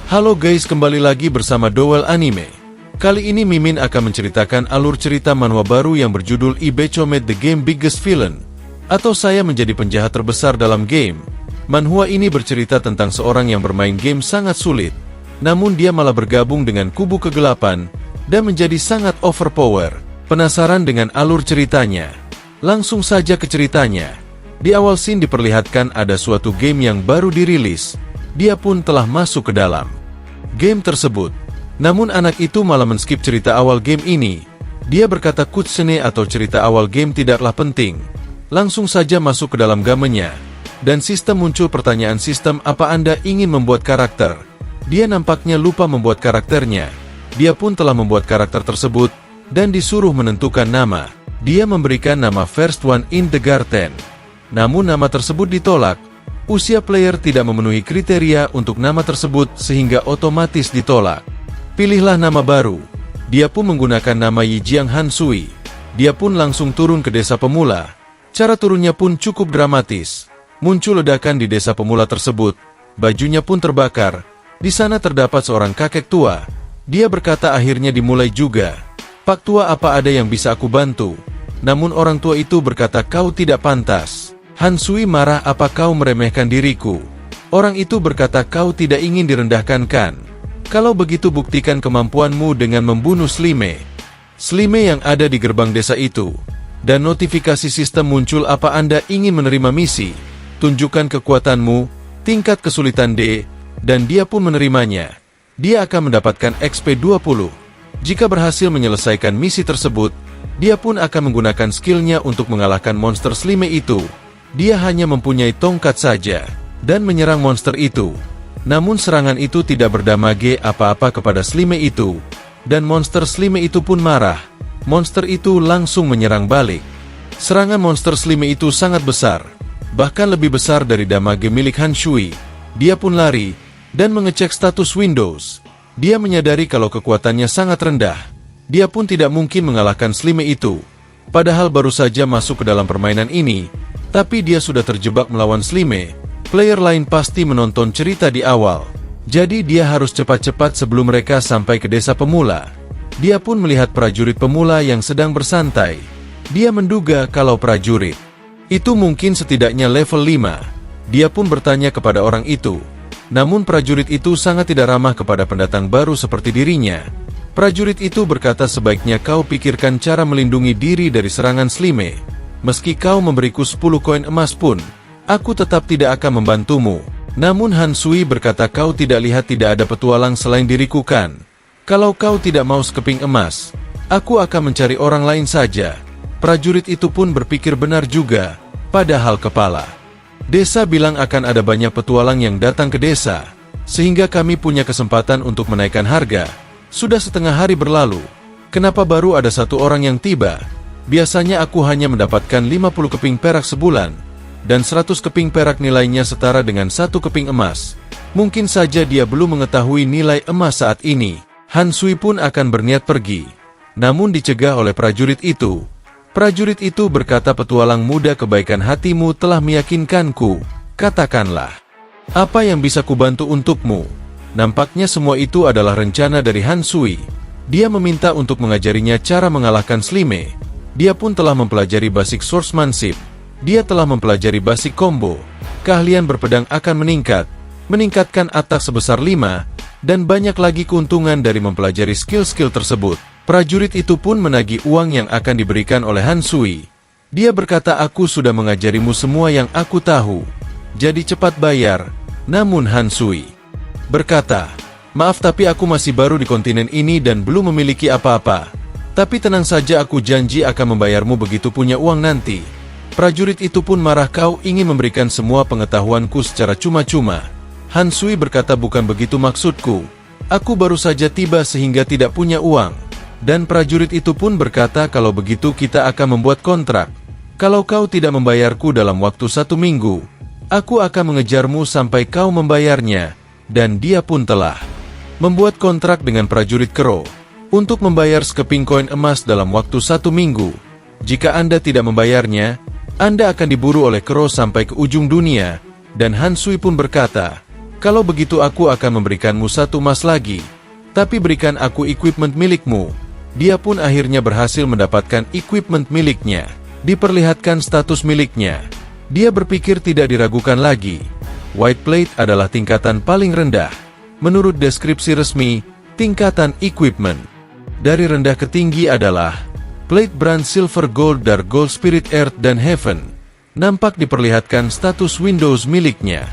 Halo guys, kembali lagi bersama Dowell Anime. Kali ini Mimin akan menceritakan alur cerita manhwa baru yang berjudul Ibechomet The Game Biggest Villain, atau Saya Menjadi Penjahat Terbesar dalam Game. Manhwa ini bercerita tentang seorang yang bermain game sangat sulit, namun dia malah bergabung dengan kubu kegelapan dan menjadi sangat overpower. Penasaran dengan alur ceritanya? Langsung saja ke ceritanya. Di awal scene diperlihatkan ada suatu game yang baru dirilis. Dia pun telah masuk ke dalam game tersebut. Namun anak itu malah men-skip cerita awal game ini. Dia berkata cutscene atau cerita awal game tidaklah penting. Langsung saja masuk ke dalam gamenya. Dan sistem muncul pertanyaan sistem, apa Anda ingin membuat karakter? Dia nampaknya lupa membuat karakternya. Dia pun telah membuat karakter tersebut dan disuruh menentukan nama. Dia memberikan nama First One in the Garden. Namun nama tersebut ditolak. Usia player tidak memenuhi kriteria untuk nama tersebut sehingga otomatis ditolak. Pilihlah nama baru. Dia pun menggunakan nama Yijiang Hansui. Dia pun langsung turun ke desa pemula. Cara turunnya pun cukup dramatis. Muncul ledakan di desa pemula tersebut. Bajunya pun terbakar. Di sana terdapat seorang kakek tua. Dia berkata akhirnya dimulai juga. Pak tua, apa ada yang bisa aku bantu? Namun orang tua itu berkata kau tidak pantas. Hansui marah, apa kau meremehkan diriku? Orang itu berkata kau tidak ingin direndahkan kan? Kalau begitu buktikan kemampuanmu dengan membunuh Slime. Slime yang ada di gerbang desa itu. Dan notifikasi sistem muncul, apa Anda ingin menerima misi? Tunjukkan kekuatanmu, tingkat kesulitan D, dan dia pun menerimanya. Dia akan mendapatkan XP 20. Jika berhasil menyelesaikan misi tersebut, dia pun akan menggunakan skillnya untuk mengalahkan monster Slime itu. Dia hanya mempunyai tongkat saja, dan menyerang monster itu. Namun serangan itu tidak berdamage apa-apa kepada Slime itu, dan monster Slime itu pun marah. Monster itu langsung menyerang balik. Serangan monster Slime itu sangat besar, bahkan lebih besar dari damage milik Hansui. Dia pun lari, dan mengecek status Windows. Dia menyadari kalau kekuatannya sangat rendah. Dia pun tidak mungkin mengalahkan Slime itu. Padahal baru saja masuk ke dalam permainan ini, tapi dia sudah terjebak melawan Slime. Player lain pasti menonton cerita di awal. Jadi dia harus cepat-cepat sebelum mereka sampai ke desa pemula. Dia pun melihat prajurit pemula yang sedang bersantai. Dia menduga kalau prajurit itu mungkin setidaknya level 5. Dia pun bertanya kepada orang itu. Namun prajurit itu sangat tidak ramah kepada pendatang baru seperti dirinya. Prajurit itu berkata sebaiknya kau pikirkan cara melindungi diri dari serangan Slime. Meski kau memberiku 10 koin emas pun, aku tetap tidak akan membantumu. Namun Hansui berkata kau tidak lihat tidak ada petualang selain diriku kan? Kalau kau tidak mau sekeping emas, aku akan mencari orang lain saja. Prajurit itu pun berpikir benar juga, padahal kepala desa bilang akan ada banyak petualang yang datang ke desa, sehingga kami punya kesempatan untuk menaikkan harga. Sudah setengah hari berlalu, kenapa baru ada satu orang yang tiba? Biasanya aku hanya mendapatkan 50 keping perak sebulan, dan 100 keping perak nilainya setara dengan 1 keping emas. Mungkin saja dia belum mengetahui nilai emas saat ini. Hansui pun akan berniat pergi, namun dicegah oleh prajurit itu. Prajurit itu berkata petualang muda, kebaikan hatimu telah meyakinkanku. Katakanlah, apa yang bisa kubantu untukmu? Nampaknya semua itu adalah rencana dari Hansui. Dia meminta untuk mengajarinya cara mengalahkan Slime. Dia pun telah mempelajari basic swordsmanship. Dia telah mempelajari basic combo. Keahlian berpedang akan meningkat. Meningkatkan atak sebesar 5. Dan banyak lagi keuntungan dari mempelajari skill-skill tersebut. Prajurit itu pun menagih uang yang akan diberikan oleh Hansui. Dia berkata aku sudah mengajarimu semua yang aku tahu. Jadi cepat bayar. Namun Hansui berkata, maaf tapi aku masih baru di kontinen ini dan belum memiliki apa-apa. Tapi tenang saja, aku janji akan membayarmu begitu punya uang nanti. Prajurit itu pun marah, kau ingin memberikan semua pengetahuanku secara cuma-cuma. Hansui berkata bukan begitu maksudku. Aku baru saja tiba sehingga tidak punya uang. Dan prajurit itu pun berkata kalau begitu kita akan membuat kontrak. Kalau kau tidak membayarku dalam waktu 1 minggu, aku akan mengejarmu sampai kau membayarnya. Dan dia pun telah membuat kontrak dengan prajurit Kero untuk membayar sekeping koin emas dalam waktu 1 minggu. Jika Anda tidak membayarnya, Anda akan diburu oleh Kero sampai ke ujung dunia. Dan Hansui pun berkata, Kalau begitu aku akan memberikanmu 1 emas lagi. Tapi berikan aku equipment milikmu. Dia pun akhirnya berhasil mendapatkan equipment miliknya. Diperlihatkan status miliknya. Dia berpikir tidak diragukan lagi. White Plate adalah tingkatan paling rendah. Menurut deskripsi resmi, tingkatan equipment. Dari rendah ke tinggi adalah Plate Brand Silver Gold, Dark Gold, Spirit Earth, dan Heaven. Nampak diperlihatkan status Windows miliknya.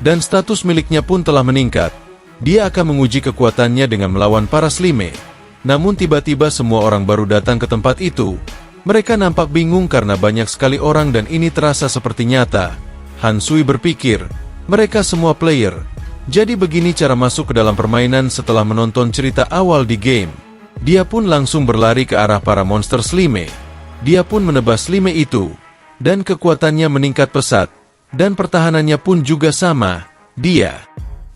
Dan status miliknya pun telah meningkat. Dia akan menguji kekuatannya dengan melawan para Slime. Namun tiba-tiba semua orang baru datang ke tempat itu. Mereka nampak bingung karena banyak sekali orang dan ini terasa seperti nyata. Han Sui berpikir, mereka semua player. Jadi begini cara masuk ke dalam permainan setelah menonton cerita awal di game. Dia pun langsung berlari ke arah para monster Slime. Dia pun menebas Slime itu. Dan kekuatannya meningkat pesat. Dan pertahanannya pun juga sama. Dia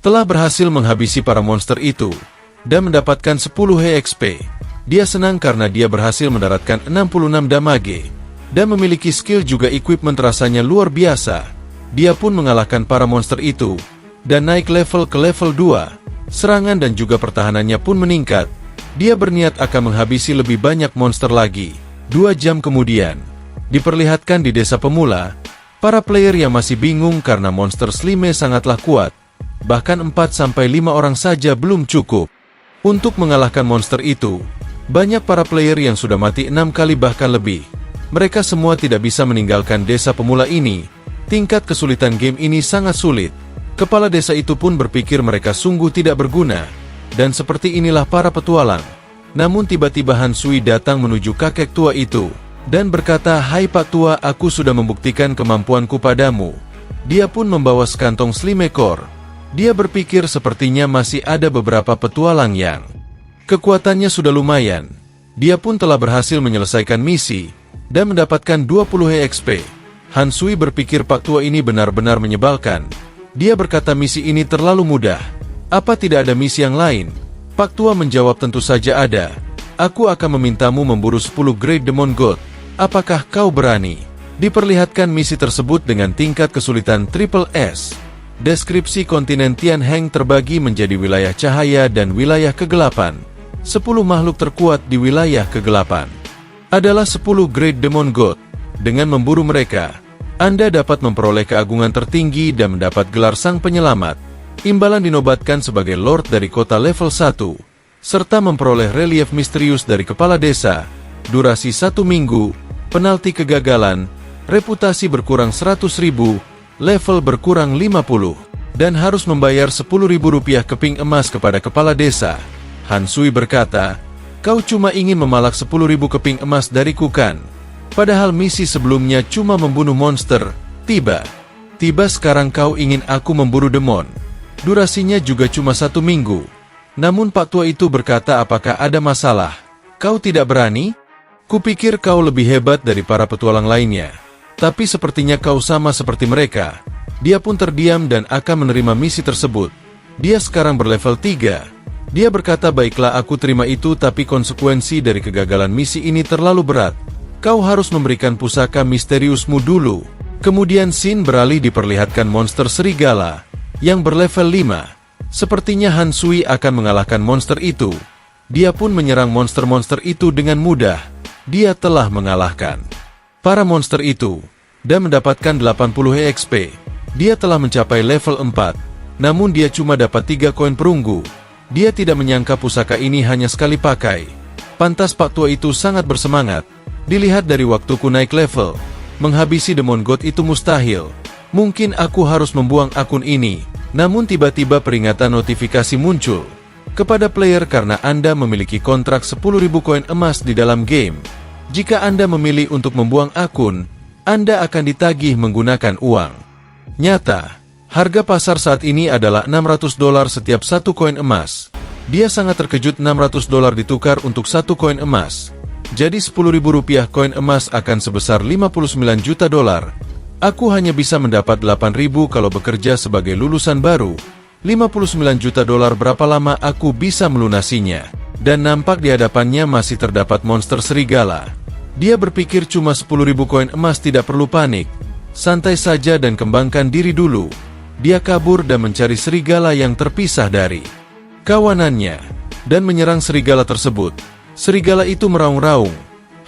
telah berhasil menghabisi para monster itu. Dan mendapatkan 10 HP. Dia senang karena dia berhasil mendaratkan 66 damage. Dan memiliki skill juga equipment rasanya luar biasa. Dia pun mengalahkan para monster itu, dan naik level ke level 2. Serangan dan juga pertahanannya pun meningkat. Dia berniat akan menghabisi lebih banyak monster lagi. 2 jam kemudian, diperlihatkan di desa pemula, para player yang masih bingung karena monster Slime sangatlah kuat. Bahkan 4-5 orang saja belum cukup untuk mengalahkan monster itu. Banyak para player yang sudah mati 6 kali bahkan lebih. Mereka semua tidak bisa meninggalkan desa pemula ini. Tingkat kesulitan game ini sangat sulit. Kepala desa itu pun berpikir mereka sungguh tidak berguna. Dan seperti inilah para petualang. Namun tiba-tiba Han Sui datang menuju kakek tua itu. Dan berkata, "Hai Pak Tua, aku sudah membuktikan kemampuanku padamu." Dia pun membawa sekantong Slime Core. Dia berpikir sepertinya masih ada beberapa petualang yang kekuatannya sudah lumayan. Dia pun telah berhasil menyelesaikan misi. Dan mendapatkan 20 HP. Han Sui berpikir Pak Tua ini benar-benar menyebalkan. Dia berkata misi ini terlalu mudah. Apa tidak ada misi yang lain? Pak Tua menjawab tentu saja ada. Aku akan memintamu memburu 10 Great Demon God. Apakah kau berani? Diperlihatkan misi tersebut dengan tingkat kesulitan Triple S. Deskripsi kontinen Tianheng terbagi menjadi wilayah cahaya dan wilayah kegelapan. 10 makhluk terkuat di wilayah kegelapan adalah 10 Great Demon God. Dengan memburu mereka, Anda dapat memperoleh keagungan tertinggi dan mendapat gelar Sang Penyelamat. Imbalan dinobatkan sebagai Lord dari kota level 1, serta memperoleh relief misterius dari kepala desa, durasi 1 minggu, penalti kegagalan, reputasi berkurang 100.000, level berkurang 50, dan harus membayar 10.000 rupiah keping emas kepada kepala desa. Han Sui berkata, "Kau cuma ingin memalak 10.000 keping emas dariku kan? Padahal misi sebelumnya cuma membunuh monster. Tiba sekarang kau ingin aku memburu demon. Durasinya juga cuma 1 minggu. Namun Pak Tua itu berkata, apakah ada masalah? Kau tidak berani? Kupikir kau lebih hebat dari para petualang lainnya. Tapi sepertinya kau sama seperti mereka." Dia pun terdiam dan akan menerima misi tersebut. Dia sekarang berlevel 3. Dia berkata, "Baiklah, aku terima itu, tapi konsekuensi dari kegagalan misi ini terlalu berat. Kau harus memberikan pusaka misteriusmu dulu." Kemudian scene beralih diperlihatkan monster serigala yang berlevel 5. Sepertinya Han Sui akan mengalahkan monster itu. Dia pun menyerang monster-monster itu dengan mudah. Dia telah mengalahkan para monster itu dan mendapatkan 80 HP. Dia telah mencapai level 4. Namun dia cuma dapat 3 koin perunggu. Dia tidak menyangka pusaka ini hanya sekali pakai. Pantas Pak Tua itu sangat bersemangat. Dilihat dari waktuku naik level, menghabisi Demon God itu mustahil. Mungkin aku harus membuang akun ini. Namun tiba-tiba peringatan notifikasi muncul kepada player karena Anda memiliki kontrak 10.000 koin emas di dalam game. Jika Anda memilih untuk membuang akun, Anda akan ditagih menggunakan uang nyata. Harga pasar saat ini adalah $600 setiap 1 koin emas. Dia sangat terkejut, $600 ditukar untuk 1 koin emas. Jadi 10.000 rupiah koin emas akan sebesar $59 juta. Aku hanya bisa mendapat 8.000 kalau bekerja sebagai lulusan baru. $59 juta, berapa lama aku bisa melunasinya? Dan nampak di hadapannya masih terdapat monster serigala. Dia berpikir cuma 10.000 koin emas, tidak perlu panik. Santai saja dan kembangkan diri dulu. dia kabur dan mencari serigala yang terpisah dari kawanannya, dan menyerang serigala tersebut. Serigala itu meraung-raung.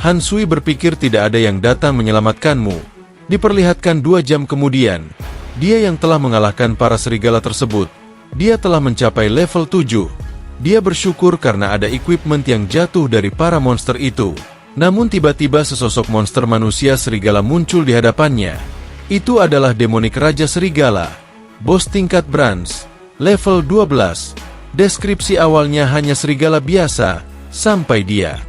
Han Sui berpikir tidak ada yang datang menyelamatkanmu. Diperlihatkan 2 jam kemudian, dia yang telah mengalahkan para serigala tersebut. Dia telah mencapai level 7. Dia bersyukur karena ada equipment yang jatuh dari para monster itu. Namun tiba-tiba sesosok monster manusia serigala muncul di hadapannya. Itu adalah demonik Raja Serigala, bos tingkat bronze, level 12. Deskripsi awalnya hanya serigala biasa, sampai dia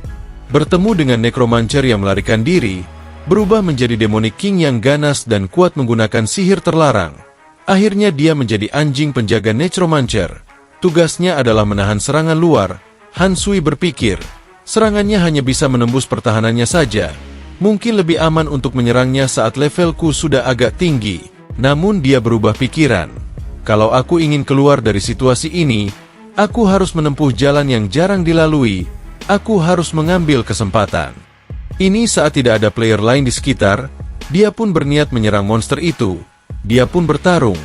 bertemu dengan Necromancer yang melarikan diri, berubah menjadi Demonic King yang ganas dan kuat menggunakan sihir terlarang. Akhirnya dia menjadi anjing penjaga Necromancer. Tugasnya adalah menahan serangan luar. Han Sui berpikir, serangannya hanya bisa menembus pertahanannya saja. Mungkin lebih aman untuk menyerangnya saat levelku sudah agak tinggi. Namun dia berubah pikiran. Kalau aku ingin keluar dari situasi ini, aku harus menempuh jalan yang jarang dilalui. Aku harus mengambil kesempatan. Ini saat tidak ada player lain di sekitar, dia pun berniat menyerang monster itu. Dia pun bertarung.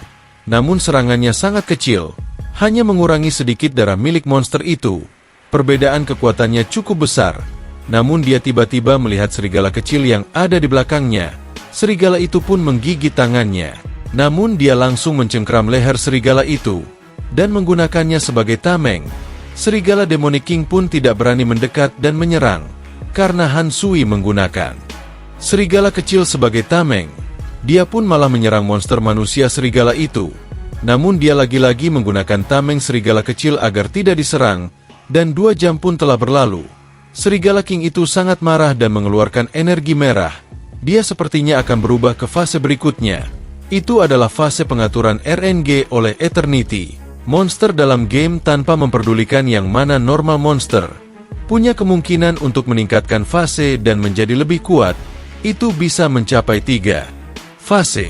Namun serangannya sangat kecil, hanya mengurangi sedikit darah milik monster itu. Perbedaan kekuatannya cukup besar. Namun dia tiba-tiba melihat serigala kecil yang ada di belakangnya. Serigala itu pun menggigit tangannya. Namun dia langsung mencengkram leher serigala itu dan menggunakannya sebagai tameng. Serigala Demonic King pun tidak berani mendekat dan menyerang, karena Han Sui menggunakan serigala kecil sebagai tameng. Dia pun malah menyerang monster manusia serigala itu. Namun dia lagi-lagi menggunakan tameng serigala kecil agar tidak diserang, dan 2 jam pun telah berlalu. Serigala King itu sangat marah dan mengeluarkan energi merah. Dia sepertinya akan berubah ke fase berikutnya. Itu adalah fase pengaturan RNG oleh Eternity. Monster dalam game tanpa memperdulikan yang mana normal monster punya kemungkinan untuk meningkatkan fase dan menjadi lebih kuat. Itu bisa mencapai 3 fase.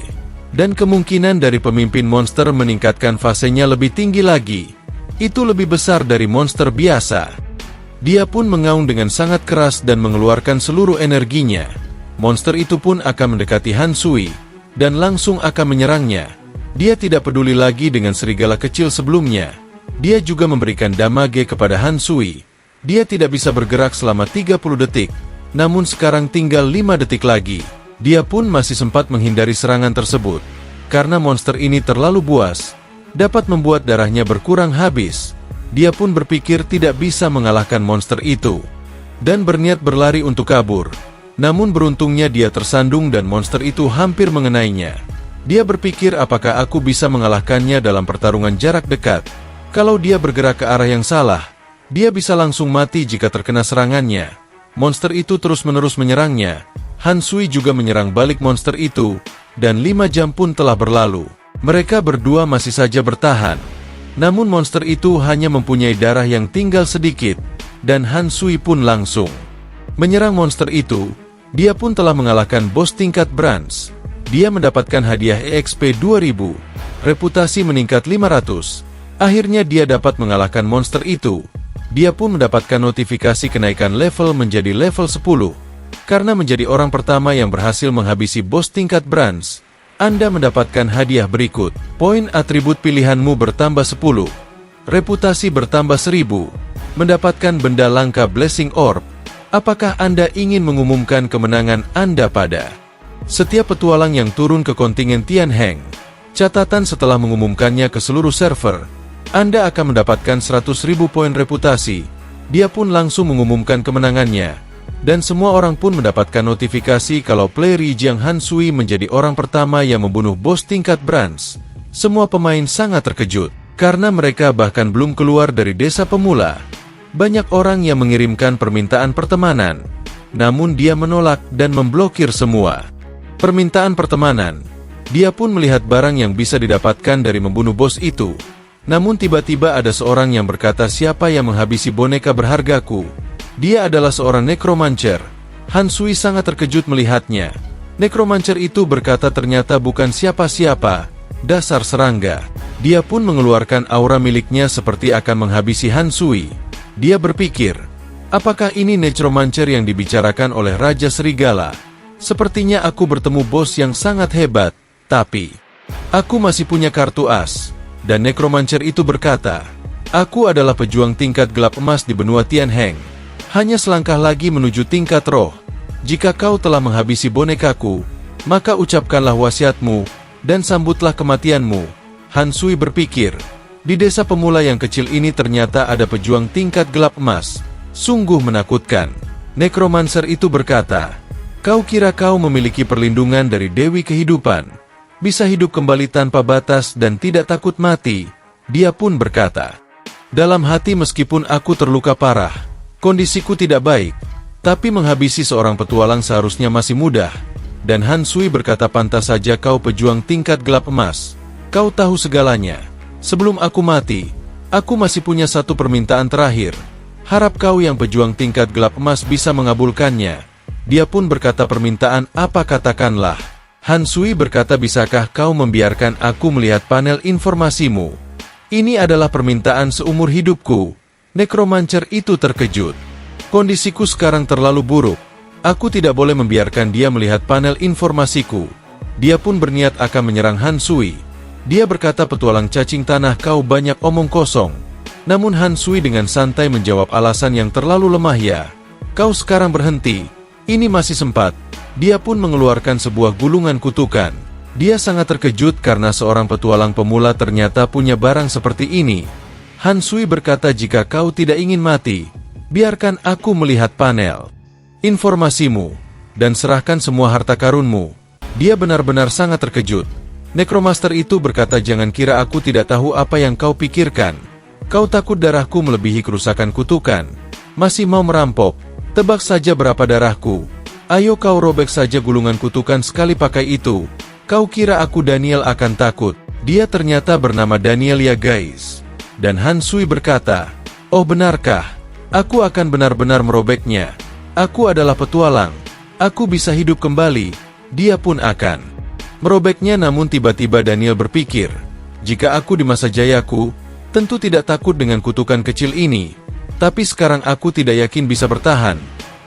Dan kemungkinan dari pemimpin monster meningkatkan fasenya lebih tinggi lagi. Itu lebih besar dari monster biasa. Dia pun mengaung dengan sangat keras dan mengeluarkan seluruh energinya. Monster itu pun akan mendekati Han Sui dan langsung akan menyerangnya. Dia tidak peduli lagi dengan serigala kecil sebelumnya. Dia juga memberikan damage kepada Han Sui. Dia tidak bisa bergerak selama 30 detik. Namun sekarang tinggal 5 detik lagi. Dia pun masih sempat menghindari serangan tersebut. Karena monster ini terlalu buas, dapat membuat darahnya berkurang habis. Dia pun berpikir tidak bisa mengalahkan monster itu, dan berniat berlari untuk kabur. Namun beruntungnya dia tersandung dan monster itu hampir mengenainya. Dia berpikir apakah aku bisa mengalahkannya dalam pertarungan jarak dekat. Kalau dia bergerak ke arah yang salah, dia bisa langsung mati jika terkena serangannya. Monster itu terus-menerus menyerangnya. Han Sui juga menyerang balik monster itu, dan 5 jam pun telah berlalu. Mereka berdua masih saja bertahan. Namun monster itu hanya mempunyai darah yang tinggal sedikit, dan Han Sui pun langsung menyerang monster itu. Dia pun telah mengalahkan bos tingkat bronze. Dia mendapatkan hadiah EXP 2000, reputasi meningkat 500. Akhirnya dia dapat mengalahkan monster itu. Dia pun mendapatkan notifikasi kenaikan level menjadi level 10. Karena menjadi orang pertama yang berhasil menghabisi bos tingkat bronze, Anda mendapatkan hadiah berikut. Poin atribut pilihanmu bertambah 10. Reputasi bertambah 1000. Mendapatkan benda langka Blessing Orb. Apakah Anda ingin mengumumkan kemenangan Anda pada setiap petualang yang turun ke kontingen Tianheng? Catatan setelah mengumumkannya ke seluruh server, Anda akan mendapatkan 100.000 poin reputasi. Dia pun langsung mengumumkan kemenangannya, dan semua orang pun mendapatkan notifikasi kalau player Jiang Han Sui menjadi orang pertama yang membunuh bos tingkat bronze. Semua pemain sangat terkejut, karena mereka bahkan belum keluar dari desa pemula. Banyak orang yang mengirimkan permintaan pertemanan, namun dia menolak dan memblokir semua permintaan pertemanan. Dia pun melihat barang yang bisa didapatkan dari membunuh bos itu. Namun tiba-tiba ada seorang yang berkata siapa yang menghabisi boneka berhargaku. Dia adalah seorang Necromancer. Han Sui sangat terkejut melihatnya. Necromancer itu berkata ternyata bukan siapa-siapa, dasar serangga. Dia pun mengeluarkan aura miliknya seperti akan menghabisi Han Sui. Dia berpikir, apakah ini Necromancer yang dibicarakan oleh Raja Serigala? Sepertinya aku bertemu bos yang sangat hebat, tapi Aku masih punya kartu as. Dan Necromancer itu berkata, aku adalah pejuang tingkat gelap emas di benua Tianheng. Hanya selangkah lagi menuju tingkat roh. Jika kau telah menghabisi bonekaku, maka ucapkanlah wasiatmu, dan sambutlah kematianmu. Han Sui berpikir, di desa pemula yang kecil ini ternyata ada pejuang tingkat gelap emas. Sungguh menakutkan. Necromancer itu berkata, kau kira kau memiliki perlindungan dari Dewi Kehidupan, bisa hidup kembali tanpa batas dan tidak takut mati. Dia pun berkata, dalam hati meskipun aku terluka parah, kondisiku tidak baik, tapi menghabisi seorang petualang seharusnya masih mudah. Dan Han Sui berkata, pantas saja kau pejuang tingkat gelap emas. Kau tahu segalanya. Sebelum aku mati, aku masih punya satu permintaan terakhir. Harap kau yang pejuang tingkat gelap emas bisa mengabulkannya. Dia pun berkata, permintaan apa katakanlah. Han Sui berkata, bisakah kau membiarkan aku melihat panel informasimu? Ini adalah permintaan seumur hidupku. Necromancer itu terkejut. Kondisiku sekarang terlalu buruk. Aku tidak boleh membiarkan dia melihat panel informasiku. Dia pun berniat akan menyerang Han Sui. Dia berkata, petualang cacing tanah, kau banyak omong kosong. Namun Han Sui dengan santai menjawab, alasan yang terlalu lemah ya. Kau sekarang berhenti. Ini masih sempat. Dia pun mengeluarkan sebuah gulungan kutukan. Dia sangat terkejut karena seorang petualang pemula ternyata punya barang seperti ini. Han Sui berkata, jika kau tidak ingin mati, biarkan aku melihat panel informasimu, dan serahkan semua harta karunmu. Dia benar-benar sangat terkejut. Necromaster itu berkata, jangan kira aku tidak tahu apa yang kau pikirkan. Kau takut darahku melebihi kerusakan kutukan. Masih mau merampok? Tebak saja berapa darahku. Ayo kau robek saja gulungan kutukan sekali pakai itu. Kau kira aku Daniel akan takut? Dia ternyata bernama Daniel ya guys. Dan Han Sui berkata, oh benarkah? Aku akan benar-benar merobeknya. Aku adalah petualang. Aku bisa hidup kembali. Dia pun akan merobeknya. Namun tiba-tiba Daniel berpikir, jika aku di masa jayaku, tentu tidak takut dengan kutukan kecil ini. Tapi sekarang aku tidak yakin bisa bertahan.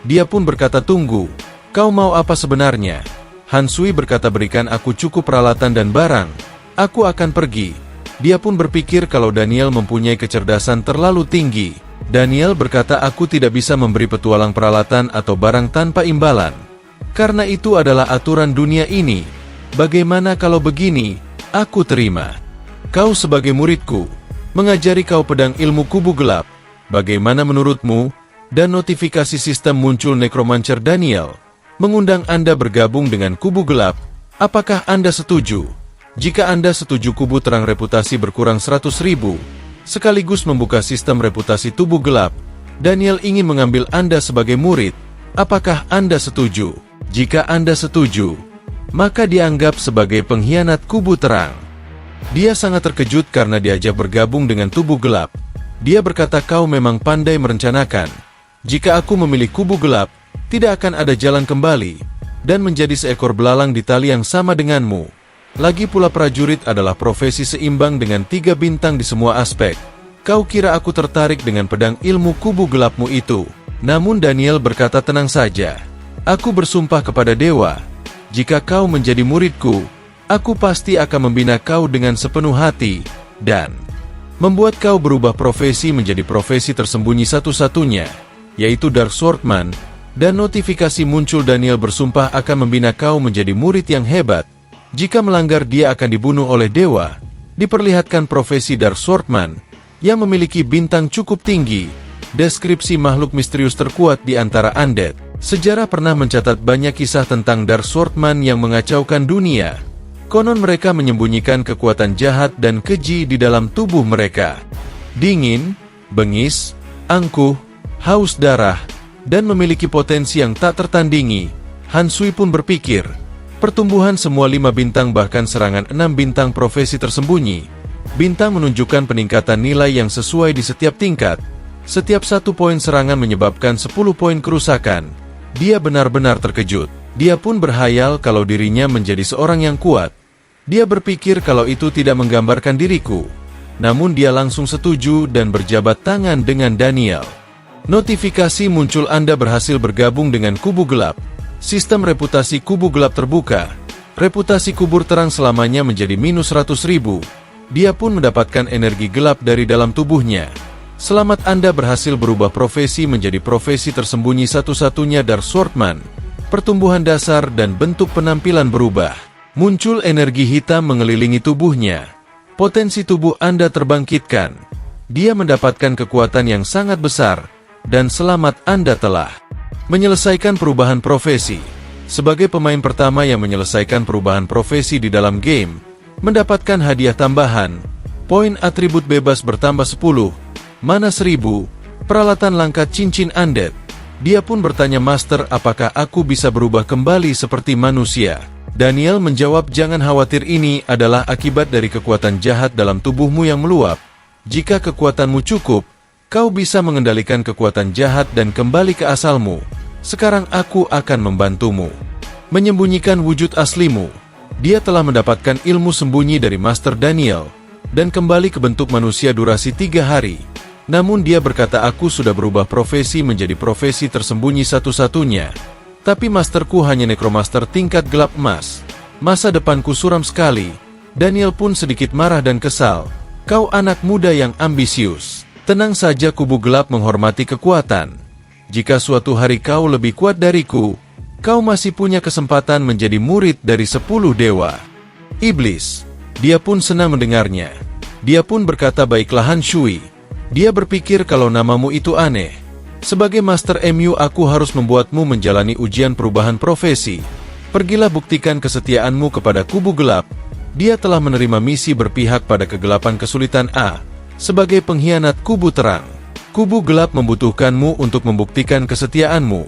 Dia pun berkata, tunggu. Kau mau apa sebenarnya? Han Sui berkata, berikan aku cukup peralatan dan barang. Aku akan pergi. Dia pun berpikir kalau Daniel mempunyai kecerdasan terlalu tinggi. Daniel berkata, aku tidak bisa memberi petualang peralatan atau barang tanpa imbalan. Karena itu adalah aturan dunia ini. Bagaimana kalau begini? Aku terima. Kau sebagai muridku, mengajari kau pedang ilmu kubu gelap. Bagaimana menurutmu? Dan notifikasi sistem muncul, Necromancer Daniel mengundang Anda bergabung dengan kubu gelap. Apakah Anda setuju? Jika Anda setuju, kubu terang reputasi berkurang 100.000, sekaligus membuka sistem reputasi tubuh gelap. Daniel ingin mengambil Anda sebagai murid. Apakah Anda setuju? Jika Anda setuju, maka dianggap sebagai pengkhianat kubu terang. Dia sangat terkejut karena diajak bergabung dengan tubuh gelap. Dia berkata, kau memang pandai merencanakan. Jika aku memilih kubu gelap, tidak akan ada jalan kembali, dan menjadi seekor belalang di tali yang sama denganmu. Lagi pula prajurit adalah profesi seimbang dengan 3 bintang di semua aspek. Kau kira aku tertarik dengan pedang ilmu kubu gelapmu itu? Namun Daniel berkata, tenang saja. Aku bersumpah kepada dewa, jika kau menjadi muridku, aku pasti akan membina kau dengan sepenuh hati, dan membuat kau berubah profesi menjadi profesi tersembunyi satu-satunya, yaitu Dark Swordman. Dan notifikasi muncul, Daniel bersumpah akan membina kau menjadi murid yang hebat. Jika melanggar, dia akan dibunuh oleh dewa. Diperlihatkan profesi Dark Swordman yang memiliki bintang cukup tinggi. Deskripsi makhluk misterius terkuat di antara undead. Sejarah pernah mencatat banyak kisah tentang Dark Swordman yang mengacaukan dunia. Konon mereka menyembunyikan kekuatan jahat dan keji di dalam tubuh mereka. Dingin, bengis, angkuh, haus darah, dan memiliki potensi yang tak tertandingi. Han Sui pun berpikir, pertumbuhan semua 5 bintang bahkan serangan 6 bintang profesi tersembunyi. Bintang menunjukkan peningkatan nilai yang sesuai di setiap tingkat. Setiap 1 poin serangan menyebabkan 10 poin kerusakan. Dia benar-benar terkejut. Dia pun berhayal kalau dirinya menjadi seorang yang kuat. Dia berpikir kalau itu tidak menggambarkan diriku. Namun dia langsung setuju dan berjabat tangan dengan Daniel. Notifikasi muncul, Anda berhasil bergabung dengan kubu gelap. Sistem reputasi kubu gelap terbuka. Reputasi kubur terang selamanya menjadi minus 100.000. Dia pun mendapatkan energi gelap dari dalam tubuhnya. Selamat, Anda berhasil berubah profesi menjadi profesi tersembunyi satu-satunya Dark Swordman. Pertumbuhan dasar dan bentuk penampilan berubah. Muncul energi hitam mengelilingi tubuhnya. Potensi tubuh Anda terbangkitkan. Dia mendapatkan kekuatan yang sangat besar. Dan selamat, Anda telah menyelesaikan perubahan profesi. Sebagai pemain pertama yang menyelesaikan perubahan profesi di dalam game, mendapatkan hadiah tambahan, poin atribut bebas bertambah 10, mana 1000, peralatan langka cincin undead. Dia pun bertanya Master, apakah aku bisa berubah kembali seperti manusia? Daniel menjawab, jangan khawatir, ini adalah akibat dari kekuatan jahat dalam tubuhmu yang meluap. Jika kekuatanmu cukup, kau bisa mengendalikan kekuatan jahat dan kembali ke asalmu. Sekarang aku akan membantumu menyembunyikan wujud aslimu. Dia telah mendapatkan ilmu sembunyi dari Master Daniel, dan kembali ke bentuk manusia durasi 3 hari. Namun dia berkata, aku sudah berubah profesi menjadi profesi tersembunyi satu-satunya. Tapi masterku hanya nekromaster tingkat gelap emas. Masa depanku suram sekali. Daniel pun sedikit marah dan kesal. Kau anak muda yang ambisius. Tenang saja, kubu gelap menghormati kekuatan. Jika suatu hari kau lebih kuat dariku, kau masih punya kesempatan menjadi murid dari 10 dewa. Iblis. Dia pun senang mendengarnya. Dia pun berkata, baiklah Han Shui. Dia berpikir kalau namamu itu aneh. Sebagai Master MU, aku harus membuatmu menjalani ujian perubahan profesi. Pergilah buktikan kesetiaanmu kepada kubu gelap. Dia telah menerima misi berpihak pada kegelapan kesulitan A. Sebagai pengkhianat kubu terang, kubu gelap membutuhkanmu untuk membuktikan kesetiaanmu.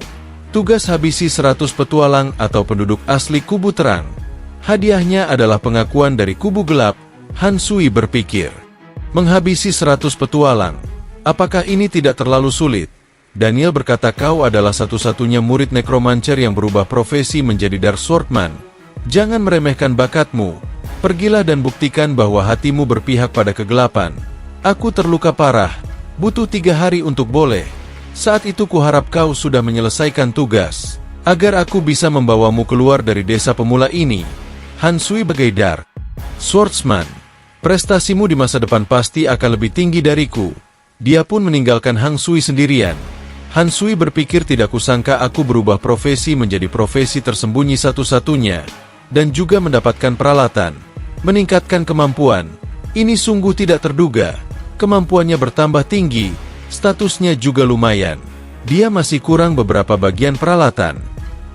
Tugas habisi 100 petualang atau penduduk asli kubu terang. Hadiahnya adalah pengakuan dari kubu gelap. Han Sui berpikir, menghabisi 100 petualang. Apakah ini tidak terlalu sulit? Daniel berkata, kau adalah satu-satunya murid nekromancer yang berubah profesi menjadi Dark Swordman. Jangan meremehkan bakatmu. Pergilah dan buktikan bahwa hatimu berpihak pada kegelapan. Aku terluka parah. Butuh 3 hari untuk boleh. Saat itu kuharap kau sudah menyelesaikan tugas, agar aku bisa membawamu keluar dari desa pemula ini. Han Sui sebagai Dark Swordsman. Prestasimu di masa depan pasti akan lebih tinggi dariku. Dia pun meninggalkan Hang Sui sendirian. Han Sui berpikir, tidak kusangka aku berubah profesi menjadi profesi tersembunyi satu-satunya, dan juga mendapatkan peralatan, meningkatkan kemampuan. Ini sungguh tidak terduga. Kemampuannya bertambah tinggi, statusnya juga lumayan. Dia masih kurang beberapa bagian peralatan.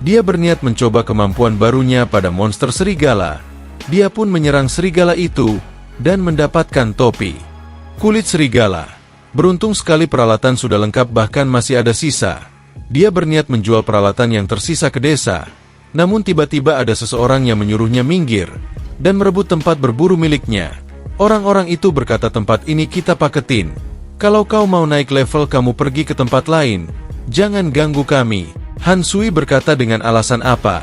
Dia berniat mencoba kemampuan barunya pada monster serigala. Dia pun menyerang serigala itu, dan mendapatkan topi kulit serigala. Beruntung sekali peralatan sudah lengkap, bahkan masih ada sisa. Dia berniat menjual peralatan yang tersisa ke desa. Namun tiba-tiba ada seseorang yang menyuruhnya minggir dan merebut tempat berburu miliknya. Orang-orang itu berkata, tempat ini kita paketin. Kalau kau mau naik level, kamu pergi ke tempat lain. Jangan ganggu kami. Han Sui berkata, dengan alasan apa?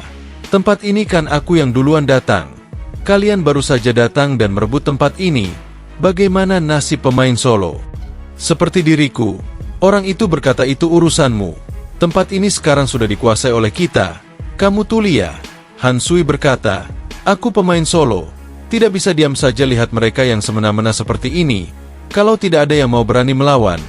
Tempat ini kan aku yang duluan datang. Kalian baru saja datang dan merebut tempat ini. Bagaimana nasib pemain solo? Seperti diriku. Orang itu berkata, itu urusanmu. Tempat ini sekarang sudah dikuasai oleh kita. Kamu tulia. Han Sui berkata, aku pemain solo. Tidak bisa diam saja lihat mereka yang semena-mena seperti ini. Kalau tidak ada yang mau berani melawan,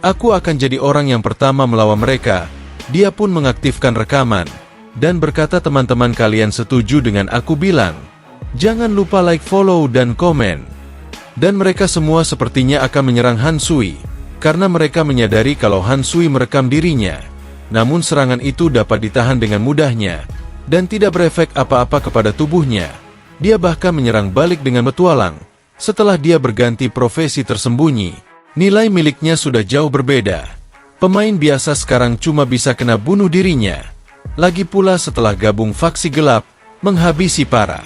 aku akan jadi orang yang pertama melawan mereka. Dia pun mengaktifkan rekaman dan berkata, teman-teman kalian setuju dengan aku bilang? Jangan lupa like, follow, dan komen. Dan mereka semua sepertinya akan menyerang Han Sui, karena mereka menyadari kalau Han Sui merekam dirinya. Namun serangan itu dapat ditahan dengan mudahnya, dan tidak berefek apa-apa kepada tubuhnya. Dia bahkan menyerang balik dengan petualang. Setelah dia berganti profesi tersembunyi, nilai miliknya sudah jauh berbeda. Pemain biasa sekarang cuma bisa kena bunuh dirinya. Lagi pula setelah gabung faksi gelap, menghabisi para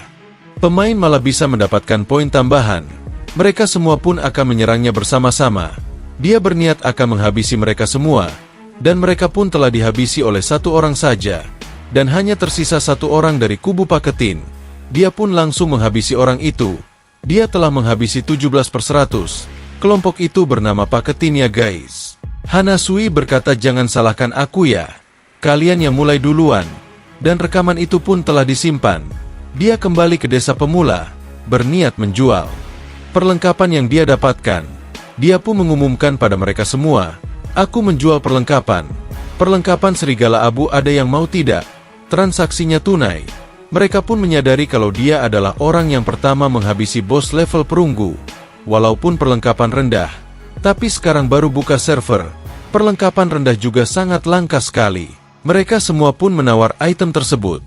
pemain malah bisa mendapatkan poin tambahan. Mereka semua pun akan menyerangnya bersama-sama. Dia berniat akan menghabisi mereka semua, dan mereka pun telah dihabisi oleh 1 orang saja, dan hanya tersisa 1 orang dari kubu paketin. Dia pun langsung menghabisi orang itu. Dia telah menghabisi 17/100. Kelompok itu bernama paketin ya guys. Han Sui berkata, jangan salahkan aku ya. Kalian yang mulai duluan. Dan rekaman itu pun telah disimpan. Dia kembali ke desa pemula, berniat menjual perlengkapan yang dia dapatkan. Dia pun mengumumkan pada mereka semua, "Aku menjual perlengkapan. Perlengkapan serigala abu, ada yang mau tidak? Transaksinya tunai." Mereka pun menyadari kalau dia adalah orang yang pertama menghabisi bos level perunggu. Walaupun perlengkapan rendah, tapi sekarang baru buka server, perlengkapan rendah juga sangat langka sekali. Mereka semua pun menawar item tersebut.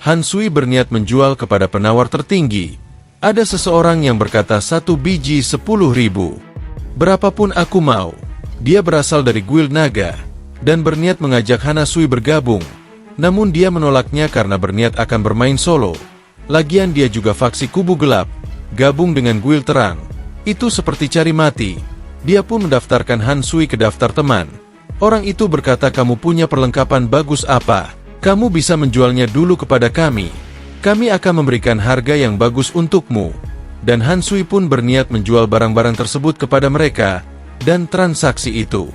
Han Sui berniat menjual kepada penawar tertinggi. Ada seseorang yang berkata 1 biji 10.000. Berapapun aku mau. Dia berasal dari guild naga, dan berniat mengajak Han Sui bergabung. Namun dia menolaknya karena berniat akan bermain solo. Lagian dia juga faksi kubu gelap, gabung dengan guild terang. Itu seperti cari mati. Dia pun mendaftarkan Han Sui ke daftar teman. Orang itu berkata, "Kamu punya perlengkapan bagus apa? Kamu bisa menjualnya dulu kepada kami. Kami akan memberikan harga yang bagus untukmu." Dan Han Sui pun berniat menjual barang-barang tersebut kepada mereka, dan transaksi itu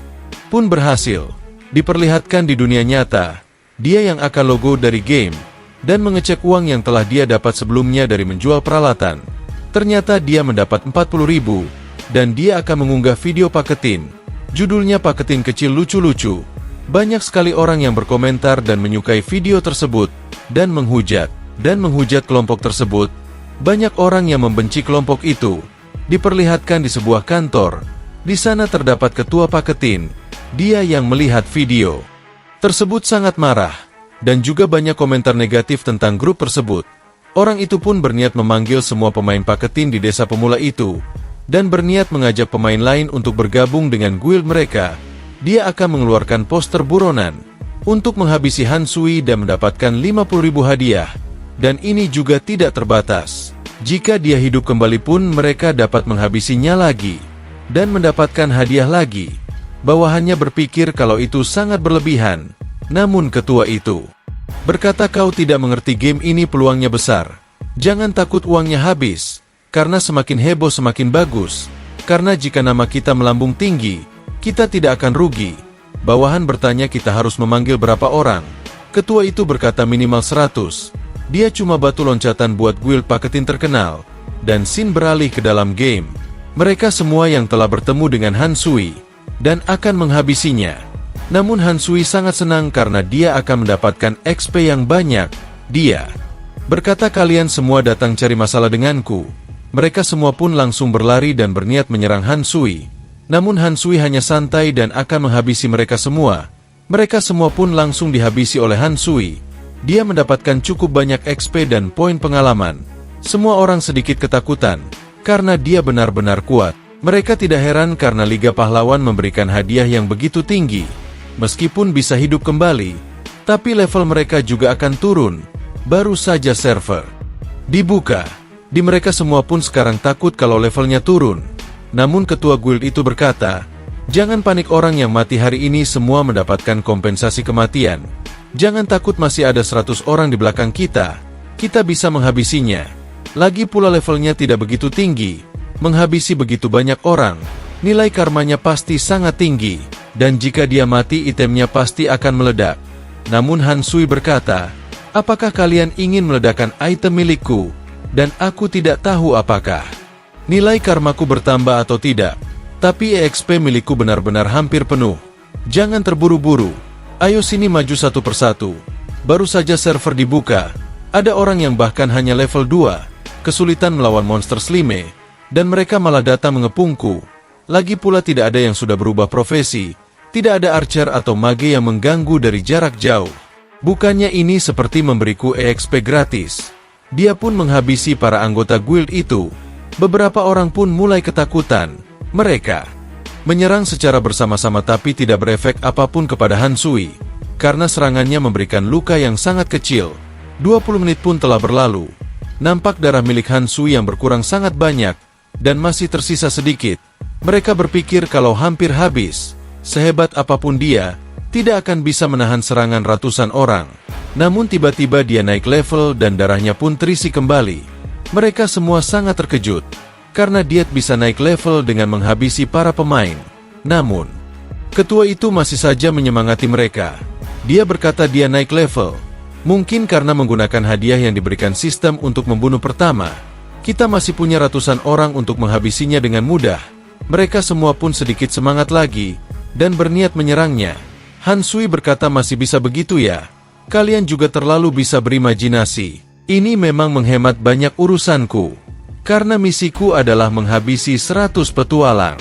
pun berhasil. Diperlihatkan di dunia nyata, dia yang akan logo dari game, dan mengecek uang yang telah dia dapat sebelumnya dari menjual peralatan. Ternyata dia mendapat 40.000, dan dia akan mengunggah video paketin. Judulnya paketin kecil lucu-lucu. Banyak sekali orang yang berkomentar dan menyukai video tersebut, dan menghujat kelompok tersebut. Banyak orang yang membenci kelompok itu. Diperlihatkan di sebuah kantor. Di sana terdapat ketua paketin. Dia yang melihat video tersebut sangat marah, dan juga banyak komentar negatif tentang grup tersebut. Orang itu pun berniat memanggil semua pemain paketin di desa pemula itu, dan berniat mengajak pemain lain untuk bergabung dengan guild mereka. Dia akan mengeluarkan poster buronan untuk menghabisi Han Sui dan mendapatkan 50.000 hadiah. Dan ini juga tidak terbatas. Jika dia hidup kembali pun mereka dapat menghabisinya lagi dan mendapatkan hadiah lagi. Bawahannya berpikir kalau itu sangat berlebihan. Namun ketua itu berkata, "Kau tidak mengerti, game ini peluangnya besar. Jangan takut uangnya habis, karena semakin heboh semakin bagus. Karena jika nama kita melambung tinggi, kita tidak akan rugi." Bawahan bertanya, "Kita harus memanggil berapa orang?" Ketua itu berkata, "Minimal 100. Dia cuma batu loncatan buat guild paketin terkenal." Dan scene beralih ke dalam game. Mereka semua yang telah bertemu dengan Han Sui, dan akan menghabisinya. Namun Han Sui sangat senang karena dia akan mendapatkan XP yang banyak. Dia berkata, "Kalian semua datang cari masalah denganku." Mereka semua pun langsung berlari dan berniat menyerang Han Sui. Namun Han Sui hanya santai dan akan menghabisi mereka semua. Mereka semua pun langsung dihabisi oleh Han Sui. Dia mendapatkan cukup banyak XP dan poin pengalaman. Semua orang sedikit ketakutan, karena dia benar-benar kuat. Mereka tidak heran karena Liga Pahlawan memberikan hadiah yang begitu tinggi. Meskipun bisa hidup kembali, tapi level mereka juga akan turun. Baru saja server dibuka, di mereka semua pun sekarang takut kalau levelnya turun. Namun ketua guild itu berkata, "Jangan panik, orang yang mati hari ini semua mendapatkan kompensasi kematian. Jangan takut, masih ada 100 orang di belakang kita. Kita bisa menghabisinya. Lagi pula levelnya tidak begitu tinggi. Menghabisi begitu banyak orang, nilai karmanya pasti sangat tinggi. Dan jika dia mati, itemnya pasti akan meledak." Namun Han Sui berkata, "Apakah kalian ingin meledakkan item milikku? Dan aku tidak tahu apakah nilai karmaku bertambah atau tidak. Tapi EXP milikku benar-benar hampir penuh. Jangan terburu-buru. Ayo sini maju satu persatu." Baru saja server dibuka, ada orang yang bahkan hanya level 2, kesulitan melawan monster slime, dan mereka malah datang mengepungku. Lagi pula tidak ada yang sudah berubah profesi, tidak ada archer atau mage yang mengganggu dari jarak jauh. Bukannya ini seperti memberiku EXP gratis. Dia pun menghabisi para anggota guild itu. Beberapa orang pun mulai ketakutan. Mereka menyerang secara bersama-sama tapi tidak berefek apapun kepada Han Sui, karena serangannya memberikan luka yang sangat kecil. 20 menit pun telah berlalu. Nampak darah milik Han Sui yang berkurang sangat banyak, dan masih tersisa sedikit. Mereka berpikir kalau hampir habis. Sehebat apapun dia, tidak akan bisa menahan serangan ratusan orang. Namun tiba-tiba dia naik level dan darahnya pun terisi kembali. Mereka semua sangat terkejut, karena dia bisa naik level dengan menghabisi para pemain. Namun, ketua itu masih saja menyemangati mereka. Dia berkata dia naik level. Mungkin karena menggunakan hadiah yang diberikan sistem untuk membunuh pertama, kita masih punya ratusan orang untuk menghabisinya dengan mudah. Mereka semua pun sedikit semangat lagi, dan berniat menyerangnya. Han Sui berkata, masih bisa begitu ya? Kalian juga terlalu bisa berimajinasi. Ini memang menghemat banyak urusanku. Karena misiku adalah menghabisi 100 petualang.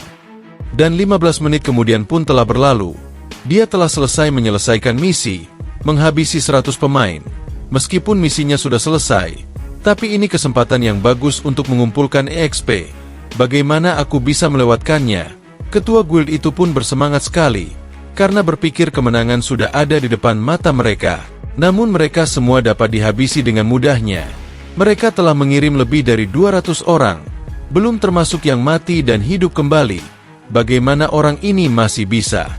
Dan 15 menit kemudian pun telah berlalu. Dia telah selesai menyelesaikan misi, menghabisi 100 pemain. Meskipun misinya sudah selesai, tapi ini kesempatan yang bagus untuk mengumpulkan EXP. Bagaimana aku bisa melewatkannya? Ketua guild itu pun bersemangat sekali, karena berpikir kemenangan sudah ada di depan mata mereka. Namun mereka semua dapat dihabisi dengan mudahnya. Mereka telah mengirim lebih dari 200 orang, belum termasuk yang mati dan hidup kembali. Bagaimana orang ini masih bisa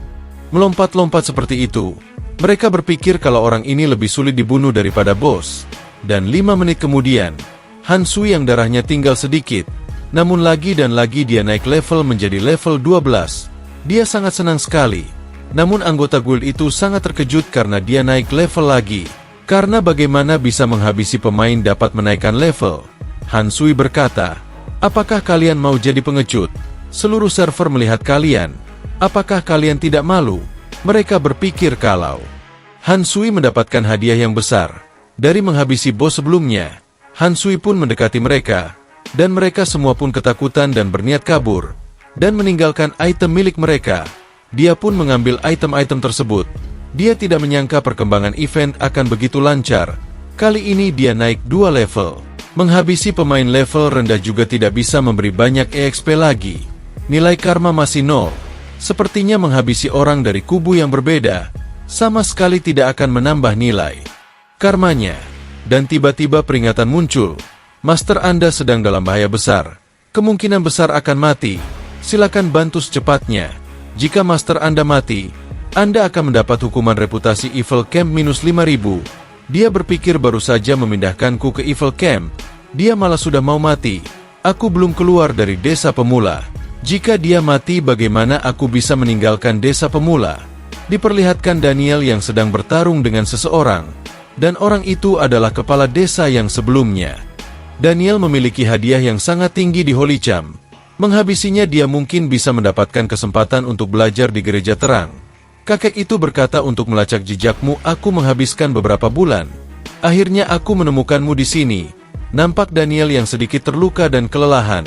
melompat-lompat seperti itu? Mereka berpikir kalau orang ini lebih sulit dibunuh daripada bos. Dan 5 menit kemudian, Han Sui yang darahnya tinggal sedikit, namun lagi dan lagi dia naik level menjadi level 12. Dia sangat senang sekali. Namun anggota guild itu sangat terkejut karena dia naik level lagi. Karena bagaimana bisa menghabisi pemain dapat menaikkan level? Han Sui berkata, apakah kalian mau jadi pengecut? Seluruh server melihat kalian. Apakah kalian tidak malu? Mereka berpikir kalau Han Sui mendapatkan hadiah yang besar dari menghabisi bos sebelumnya. Han Sui pun mendekati mereka, dan mereka semua pun ketakutan dan berniat kabur, dan meninggalkan item milik mereka. Dia pun mengambil item-item tersebut. Dia tidak menyangka perkembangan event akan begitu lancar. Kali ini dia naik 2 level. Menghabisi pemain level rendah juga tidak bisa memberi banyak EXP lagi. Nilai karma masih 0. Sepertinya menghabisi orang dari kubu yang berbeda sama sekali tidak akan menambah nilai karmanya. Dan tiba-tiba peringatan muncul. Master Anda sedang dalam bahaya besar. Kemungkinan besar akan mati. Silakan bantu secepatnya. Jika Master Anda mati, Anda akan mendapat hukuman reputasi Evil Camp minus 5.000. Dia berpikir baru saja memindahkanku ke Evil Camp. Dia malah sudah mau mati. Aku belum keluar dari desa pemula. Jika dia mati, bagaimana aku bisa meninggalkan desa pemula? Diperlihatkan Daniel yang sedang bertarung dengan seseorang, dan orang itu adalah kepala desa yang sebelumnya. Daniel memiliki hadiah yang sangat tinggi di Holy Cham. Menghabisinya dia mungkin bisa mendapatkan kesempatan untuk belajar di gereja terang. Kakek itu berkata, untuk melacak jejakmu aku menghabiskan beberapa bulan. Akhirnya aku menemukanmu di sini. Nampak Daniel yang sedikit terluka dan kelelahan.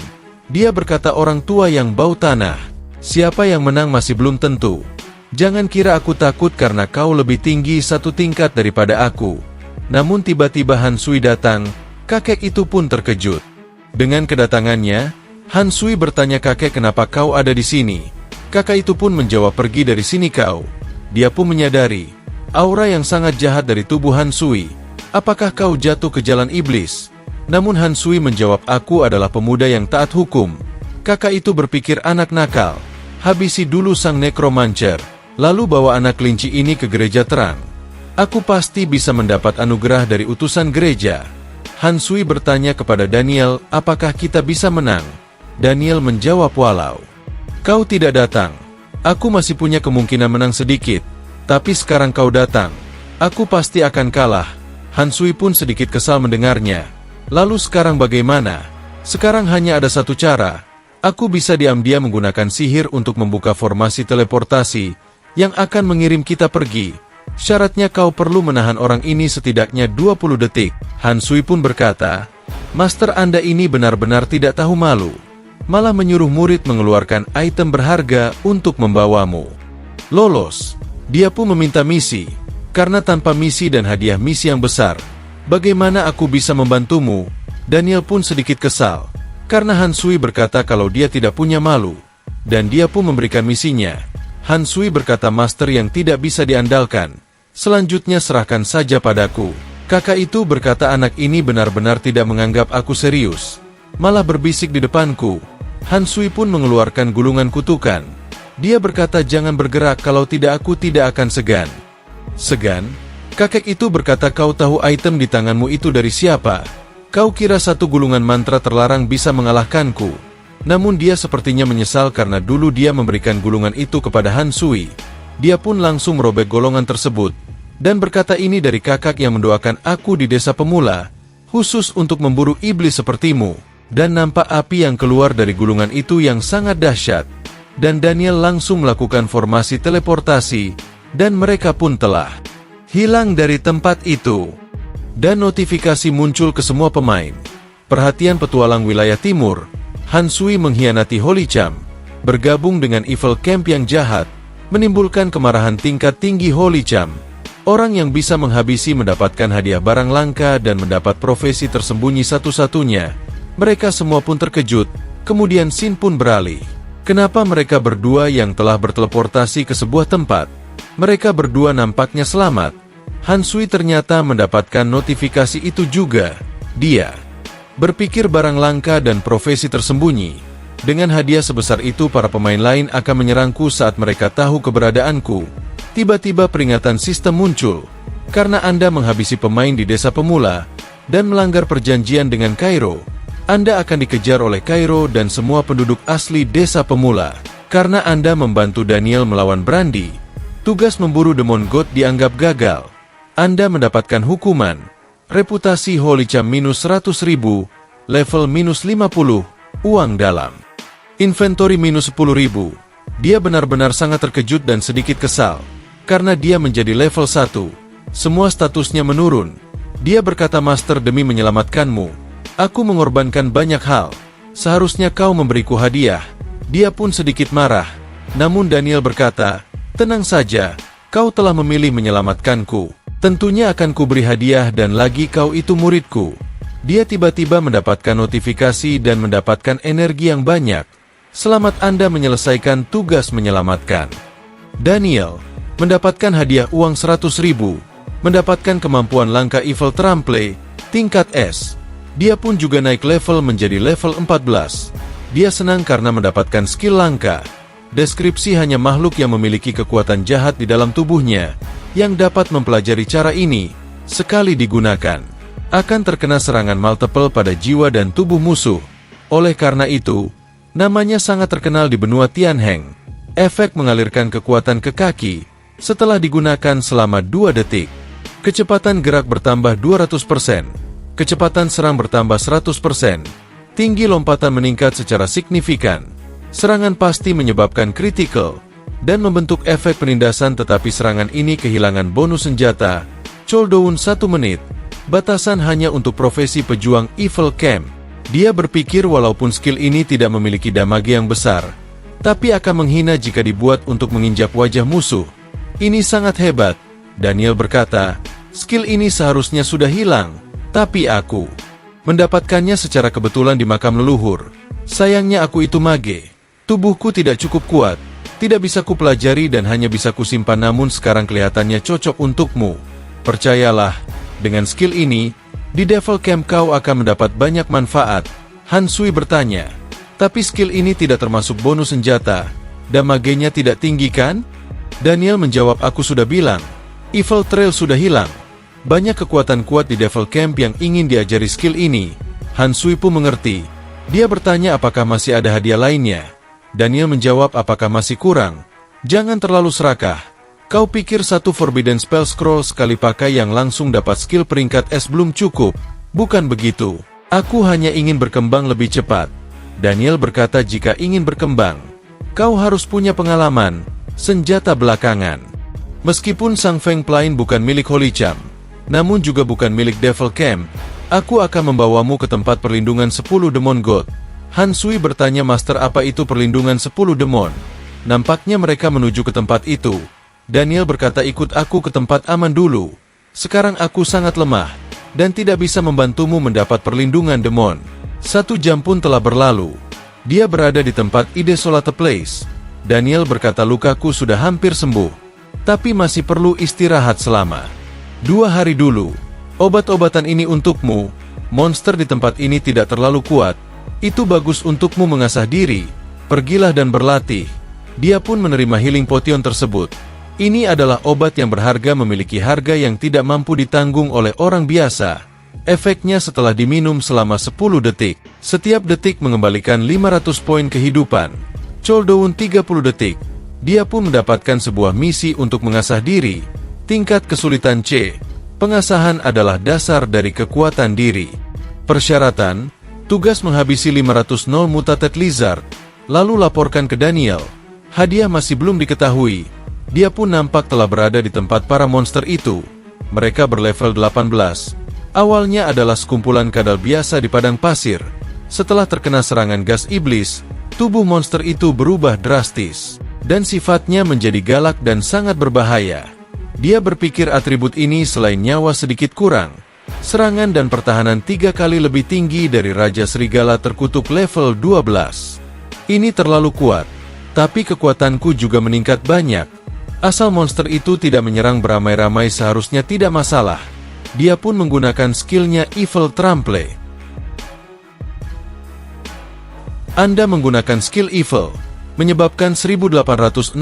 Dia berkata, orang tua yang bau tanah. Siapa yang menang masih belum tentu. Jangan kira aku takut karena kau lebih tinggi 1 tingkat daripada aku. Namun tiba-tiba Han Sui datang. Kakek itu pun terkejut. Dengan kedatangannya, Han Sui bertanya, kakek, kenapa kau ada di sini? Kakak itu pun menjawab, pergi dari sini kau. Dia pun menyadari aura yang sangat jahat dari tubuh Han Sui. Apakah kau jatuh ke jalan iblis? Namun Han Sui menjawab, aku adalah pemuda yang taat hukum. Kakak itu berpikir, anak nakal. Habisi dulu sang nekromancer, lalu bawa anak kelinci ini ke gereja terang. Aku pasti bisa mendapat anugerah dari utusan gereja. Han Sui bertanya kepada Daniel, apakah kita bisa menang? Daniel menjawab, walau kau tidak datang, aku masih punya kemungkinan menang sedikit. Tapi sekarang kau datang, aku pasti akan kalah. Han Sui pun sedikit kesal mendengarnya. Lalu sekarang bagaimana? Sekarang hanya ada satu cara. Aku bisa diam-diam menggunakan sihir untuk membuka formasi teleportasi yang akan mengirim kita pergi. Syaratnya kau perlu menahan orang ini setidaknya 20 detik. Han Sui pun berkata, Master Anda ini benar-benar tidak tahu malu. Malah menyuruh murid mengeluarkan item berharga untuk membawamu lolos. Dia pun meminta misi, karena tanpa misi dan hadiah misi yang besar, bagaimana aku bisa membantumu? Daniel pun sedikit kesal, karena Han Sui berkata kalau dia tidak punya malu, dan dia pun memberikan misinya. Han Sui berkata, Master yang tidak bisa diandalkan, selanjutnya serahkan saja padaku. Kakak itu berkata, anak ini benar-benar tidak menganggap aku serius, malah berbisik di depanku. Han Sui pun mengeluarkan gulungan kutukan. Dia berkata, jangan bergerak, kalau tidak aku tidak akan segan. Segan? Kakek itu berkata, kau tahu item di tanganmu itu dari siapa? Kau kira satu gulungan mantra terlarang bisa mengalahkanku? Namun dia sepertinya menyesal karena dulu dia memberikan gulungan itu kepada Han Sui. Dia pun langsung merobek golongan tersebut. Dan berkata ini dari kakak yang mendoakan aku di desa pemula, khusus untuk memburu iblis sepertimu. Dan nampak api yang keluar dari gulungan itu yang sangat dahsyat. Dan Daniel langsung melakukan formasi teleportasi, dan mereka pun telah hilang dari tempat itu. Dan notifikasi muncul ke semua pemain. Perhatian petualang wilayah timur, Han Sui mengkhianati Holy Cham, bergabung dengan Evil Camp yang jahat, menimbulkan kemarahan tingkat tinggi Holy Cham. Orang yang bisa menghabisi mendapatkan hadiah barang langka dan mendapat profesi tersembunyi satu-satunya. Mereka semua pun terkejut, kemudian Sin pun beralih. Kenapa mereka berdua yang telah berteleportasi ke sebuah tempat? Mereka berdua nampaknya selamat. Han Sui ternyata mendapatkan notifikasi itu juga. Dia berpikir barang langka dan profesi tersembunyi. Dengan hadiah sebesar itu para pemain lain akan menyerangku saat mereka tahu keberadaanku. Tiba-tiba peringatan sistem muncul. Karena Anda menghabisi pemain di desa pemula dan melanggar perjanjian dengan Kairo, Anda akan dikejar oleh Kairo dan semua penduduk asli desa pemula. Karena Anda membantu Daniel melawan Brandy, tugas memburu Demon God dianggap gagal. Anda mendapatkan hukuman, reputasi Holy Cham minus 100.000, level minus 50, uang dalam inventory minus 10.000. Dia benar-benar sangat terkejut dan sedikit kesal, karena dia menjadi level 1. Semua statusnya menurun. Dia berkata, Master, demi menyelamatkanmu, aku mengorbankan banyak hal. Seharusnya kau memberiku hadiah. Dia pun sedikit marah. Namun Daniel berkata, tenang saja, kau telah memilih menyelamatkanku. Tentunya akan kuberi hadiah dan lagi kau itu muridku. Dia tiba-tiba mendapatkan notifikasi dan mendapatkan energi yang banyak. Selamat Anda menyelesaikan tugas menyelamatkan. Daniel mendapatkan hadiah uang 100.000, mendapatkan kemampuan langka Evil Trample, tingkat S. Dia pun juga naik level menjadi level 14. Dia senang karena mendapatkan skill langka. Deskripsi hanya makhluk yang memiliki kekuatan jahat di dalam tubuhnya, yang dapat mempelajari cara ini, sekali digunakan, akan terkena serangan multiple pada jiwa dan tubuh musuh. Oleh karena itu, namanya sangat terkenal di benua Tianheng. Efek mengalirkan kekuatan ke kaki, setelah digunakan selama 2 detik. Kecepatan gerak bertambah 200%. Kecepatan serang bertambah 100%. Tinggi lompatan meningkat secara signifikan. Serangan pasti menyebabkan critical dan membentuk efek penindasan, tetapi serangan ini kehilangan bonus senjata. Cooldown 1 menit. Batasan hanya untuk profesi pejuang Evil Camp. Dia berpikir walaupun skill ini tidak memiliki damage yang besar, tapi akan menghina jika dibuat untuk menginjak wajah musuh. Ini sangat hebat. Daniel berkata, skill ini seharusnya sudah hilang. Tapi aku mendapatkannya secara kebetulan di makam leluhur. Sayangnya aku itu mage. Tubuhku tidak cukup kuat. Tidak bisa kupelajari dan hanya bisa kusimpan, namun sekarang kelihatannya cocok untukmu. Percayalah, dengan skill ini, di Devil Camp kau akan mendapat banyak manfaat. Han Sui bertanya, tapi skill ini tidak termasuk bonus senjata. Damage-nya tidak tinggi kan? Daniel menjawab, aku sudah bilang, Evil Trail sudah hilang. Banyak kekuatan kuat di Devil Camp yang ingin diajari skill ini. Han Sui pun mengerti. Dia bertanya apakah masih ada hadiah lainnya. Daniel menjawab, apakah masih kurang? Jangan terlalu serakah. Kau pikir satu Forbidden Spell Scroll sekali pakai yang langsung dapat skill peringkat S belum cukup? Bukan begitu. Aku hanya ingin berkembang lebih cepat. Daniel berkata, jika ingin berkembang, kau harus punya pengalaman, senjata belakangan. Meskipun Sang Feng Plain bukan milik Holy Cham, namun juga bukan milik Devil Camp, aku akan membawamu ke tempat perlindungan 10 Demon God. Han Sui bertanya, Master, apa itu perlindungan 10 demon? Nampaknya mereka menuju ke tempat itu. Daniel berkata, ikut aku ke tempat aman dulu. Sekarang aku sangat lemah, dan tidak bisa membantumu mendapat perlindungan demon. 1 jam pun telah berlalu. Dia berada di tempat Desolate Place. Daniel berkata, lukaku sudah hampir sembuh, tapi masih perlu istirahat selama 2 hari dulu. Obat-obatan ini untukmu. Monster di tempat ini tidak terlalu kuat. Itu bagus untukmu mengasah diri. Pergilah dan berlatih. Dia pun menerima healing potion tersebut. Ini adalah obat yang berharga, memiliki harga yang tidak mampu ditanggung oleh orang biasa. Efeknya setelah diminum selama 10 detik. Setiap detik mengembalikan 500 poin kehidupan. Cooldown 30 detik. Dia pun mendapatkan sebuah misi untuk mengasah diri. Tingkat kesulitan C. Pengasahan adalah dasar dari kekuatan diri. Persyaratan, tugas menghabisi 500 Mutated Lizard, lalu laporkan ke Daniel. Hadiah masih belum diketahui. Dia pun nampak telah berada di tempat para monster itu. Mereka berlevel 18. Awalnya adalah sekumpulan kadal biasa di padang pasir. Setelah terkena serangan gas iblis, tubuh monster itu berubah drastis, dan sifatnya menjadi galak dan sangat berbahaya. Dia berpikir atribut ini selain nyawa sedikit kurang, serangan dan pertahanan 3 kali lebih tinggi dari Raja Serigala terkutuk level 12. Ini terlalu kuat, tapi kekuatanku juga meningkat banyak. Asal monster itu tidak menyerang beramai-ramai seharusnya tidak masalah. Dia pun menggunakan skillnya Evil Trample. Anda menggunakan skill Evil, menyebabkan 1869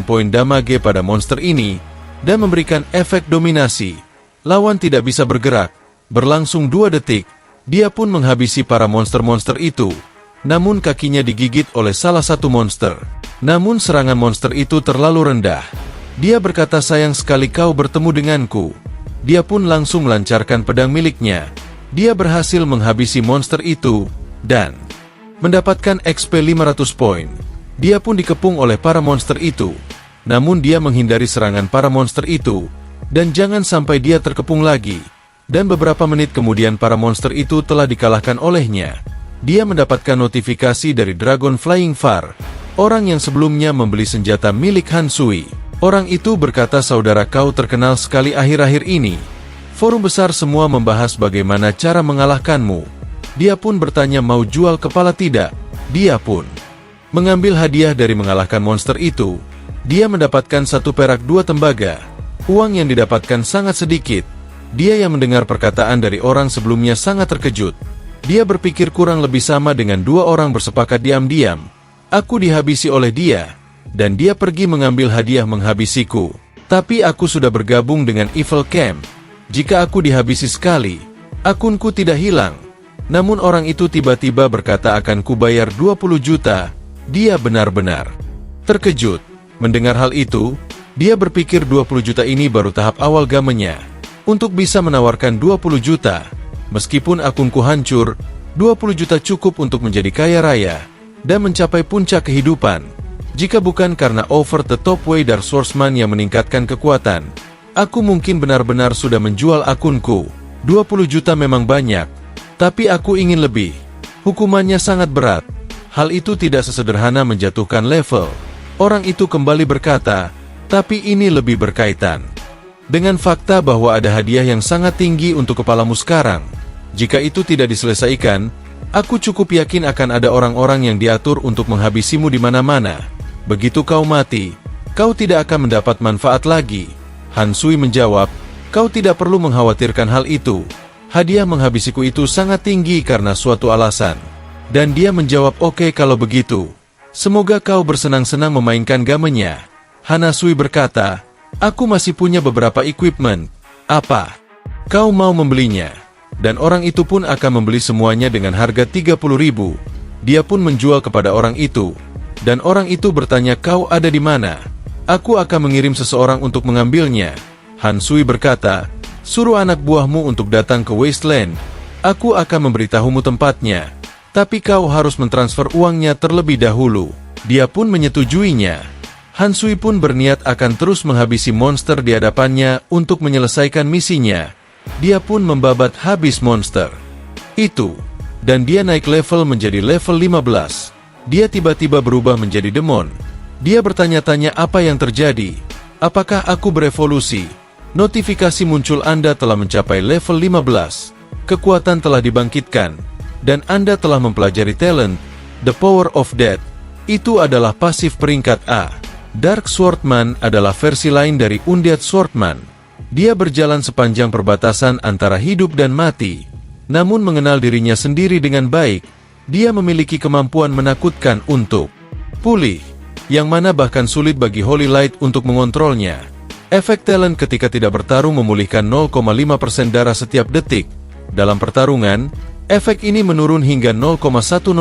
poin damage pada monster ini, dan memberikan efek dominasi. Lawan tidak bisa bergerak. Berlangsung 2 detik, dia pun menghabisi para monster-monster itu. Namun kakinya digigit oleh salah satu monster. Namun serangan monster itu terlalu rendah. Dia berkata, sayang sekali kau bertemu denganku. Dia pun langsung melancarkan pedang miliknya. Dia berhasil menghabisi monster itu, dan mendapatkan XP 500 poin. Dia pun dikepung oleh para monster itu. Namun dia menghindari serangan para monster itu, dan jangan sampai dia terkepung lagi. Dan beberapa menit kemudian para monster itu telah dikalahkan olehnya. Dia mendapatkan notifikasi dari Dragon Flying Far, orang yang sebelumnya membeli senjata milik Han Sui. Orang itu berkata, saudara kau terkenal sekali akhir-akhir ini. Forum besar semua membahas bagaimana cara mengalahkanmu. Dia pun bertanya mau jual kepala tidak. Dia pun mengambil hadiah dari mengalahkan monster itu. Dia mendapatkan 1 perak 2 tembaga. Uang yang didapatkan sangat sedikit. Dia yang mendengar perkataan dari orang sebelumnya sangat terkejut. Dia berpikir kurang lebih sama dengan 2 orang bersepakat diam-diam. Aku dihabisi oleh dia, dan dia pergi mengambil hadiah menghabisiku. Tapi aku sudah bergabung dengan Evil Camp. Jika aku dihabisi sekali, akunku tidak hilang. Namun orang itu tiba-tiba berkata akan kubayar 20 juta. Dia benar-benar terkejut. Mendengar hal itu, dia berpikir 20 juta ini baru tahap awal gamenya. Untuk bisa menawarkan 20 juta, meskipun akunku hancur, 20 juta cukup untuk menjadi kaya raya, dan mencapai puncak kehidupan. Jika bukan karena over the top way Dark Swordsman yang meningkatkan kekuatan, aku mungkin benar-benar sudah menjual akunku. 20 juta memang banyak, tapi aku ingin lebih. Hukumannya sangat berat. Hal itu tidak sesederhana menjatuhkan level. Orang itu kembali berkata, tapi ini lebih berkaitan dengan fakta bahwa ada hadiah yang sangat tinggi untuk kepalamu sekarang. Jika itu tidak diselesaikan, aku cukup yakin akan ada orang-orang yang diatur untuk menghabisimu di mana-mana. Begitu kau mati, kau tidak akan mendapat manfaat lagi. Han Sui menjawab, kau tidak perlu mengkhawatirkan hal itu. Hadiah menghabisiku itu sangat tinggi karena suatu alasan. Dan dia menjawab, oke kalau begitu. Semoga kau bersenang-senang memainkan gamenya. Han Sui berkata, aku masih punya beberapa equipment. Apa? Kau mau membelinya? Dan orang itu pun akan membeli semuanya dengan harga 30.000. Dia pun menjual kepada orang itu. Dan orang itu bertanya, kau ada di mana? Aku akan mengirim seseorang untuk mengambilnya. Han Sui berkata, suruh anak buahmu untuk datang ke Wasteland. Aku akan memberitahumu tempatnya. Tapi kau harus mentransfer uangnya terlebih dahulu. Dia pun menyetujuinya. Han Sui pun berniat akan terus menghabisi monster di hadapannya untuk menyelesaikan misinya. Dia pun membabat habis monster itu. Dan dia naik level menjadi level 15. Dia tiba-tiba berubah menjadi demon. Dia bertanya-tanya apa yang terjadi. Apakah aku berevolusi? Notifikasi muncul, Anda telah mencapai level 15. Kekuatan telah dibangkitkan. Dan Anda telah mempelajari talent, The Power of Death. Itu adalah pasif peringkat A. Dark Swordman adalah versi lain dari Undead Swordman. Dia berjalan sepanjang perbatasan antara hidup dan mati. Namun mengenal dirinya sendiri dengan baik, dia memiliki kemampuan menakutkan untuk pulih, yang mana bahkan sulit bagi Holy Light untuk mengontrolnya. Efek talent ketika tidak bertarung memulihkan 0,5% darah setiap detik. Dalam pertarungan, efek ini menurun hingga 0,10%.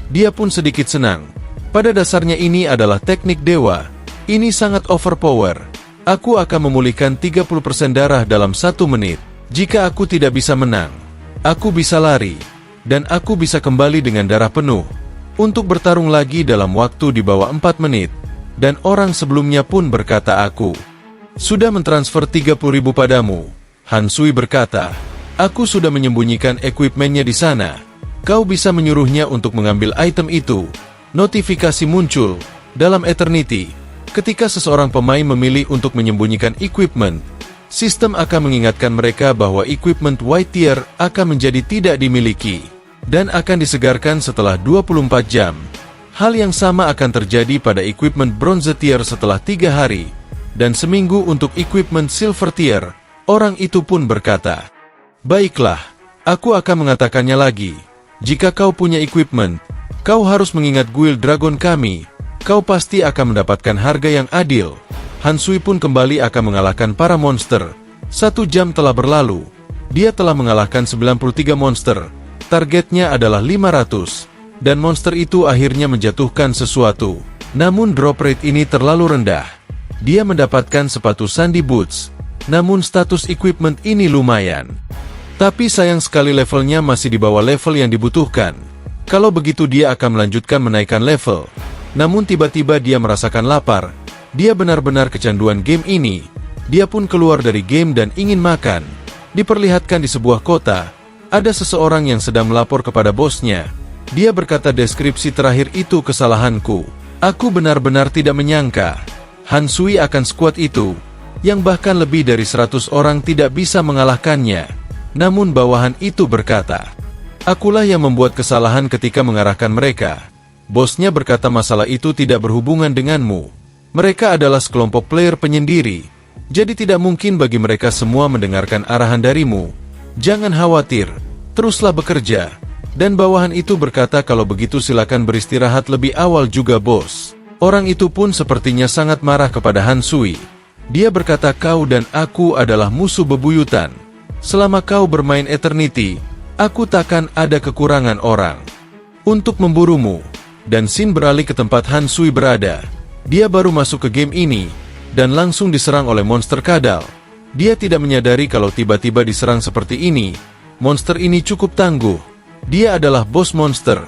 Dia pun sedikit senang. Pada dasarnya ini adalah teknik dewa. Ini sangat overpower. Aku akan memulihkan 30% darah dalam 1 menit. Jika aku tidak bisa menang, aku bisa lari, dan aku bisa kembali dengan darah penuh untuk bertarung lagi dalam waktu di bawah 4 menit. Dan orang sebelumnya pun berkata aku sudah mentransfer 30.000 padamu. Han Sui berkata, aku sudah menyembunyikan equipmentnya di sana. Kau bisa menyuruhnya untuk mengambil item itu. Notifikasi muncul dalam Eternity. Ketika seseorang pemain memilih untuk menyembunyikan equipment, sistem akan mengingatkan mereka bahwa equipment white tier akan menjadi tidak dimiliki dan akan disegarkan setelah 24 jam. Hal yang sama akan terjadi pada equipment bronze tier setelah 3 hari, dan seminggu untuk equipment silver tier. Orang itu pun berkata, baiklah, aku akan mengatakannya lagi. Jika kau punya equipment, kau harus mengingat guild dragon kami. Kau pasti akan mendapatkan harga yang adil. Han Sui pun kembali akan mengalahkan para monster. 1 jam telah berlalu. Dia telah mengalahkan 93 monster. Targetnya adalah 500. Dan monster itu akhirnya menjatuhkan sesuatu. Namun drop rate ini terlalu rendah. Dia mendapatkan sepatu Sandy Boots. Namun status equipment ini lumayan. Tapi sayang sekali levelnya masih di bawah level yang dibutuhkan. Kalau begitu dia akan melanjutkan menaikkan level. Namun tiba-tiba dia merasakan lapar. Dia benar-benar kecanduan game ini. Dia pun keluar dari game dan ingin makan. Diperlihatkan di sebuah kota. Ada seseorang yang sedang melapor kepada bosnya. Dia berkata deskripsi terakhir itu kesalahanku. Aku benar-benar tidak menyangka Han Sui akan sekuat itu, yang bahkan lebih dari 100 orang tidak bisa mengalahkannya. Namun bawahan itu berkata, akulah yang membuat kesalahan ketika mengarahkan mereka. Bosnya berkata masalah itu tidak berhubungan denganmu. Mereka adalah sekelompok player penyendiri, jadi tidak mungkin bagi mereka semua mendengarkan arahan darimu. Jangan khawatir, teruslah bekerja. Dan bawahan itu berkata kalau begitu silakan beristirahat lebih awal juga bos. Orang itu pun sepertinya sangat marah kepada Han Sui. Dia berkata kau dan aku adalah musuh bebuyutan. Selama kau bermain Eternity, aku takkan ada kekurangan orang untuk memburumu. Dan Sin beralih ke tempat Han Sui berada. Dia baru masuk ke game ini, dan langsung diserang oleh monster kadal. Dia tidak menyadari kalau tiba-tiba diserang seperti ini. Monster ini cukup tangguh. Dia adalah bos monster,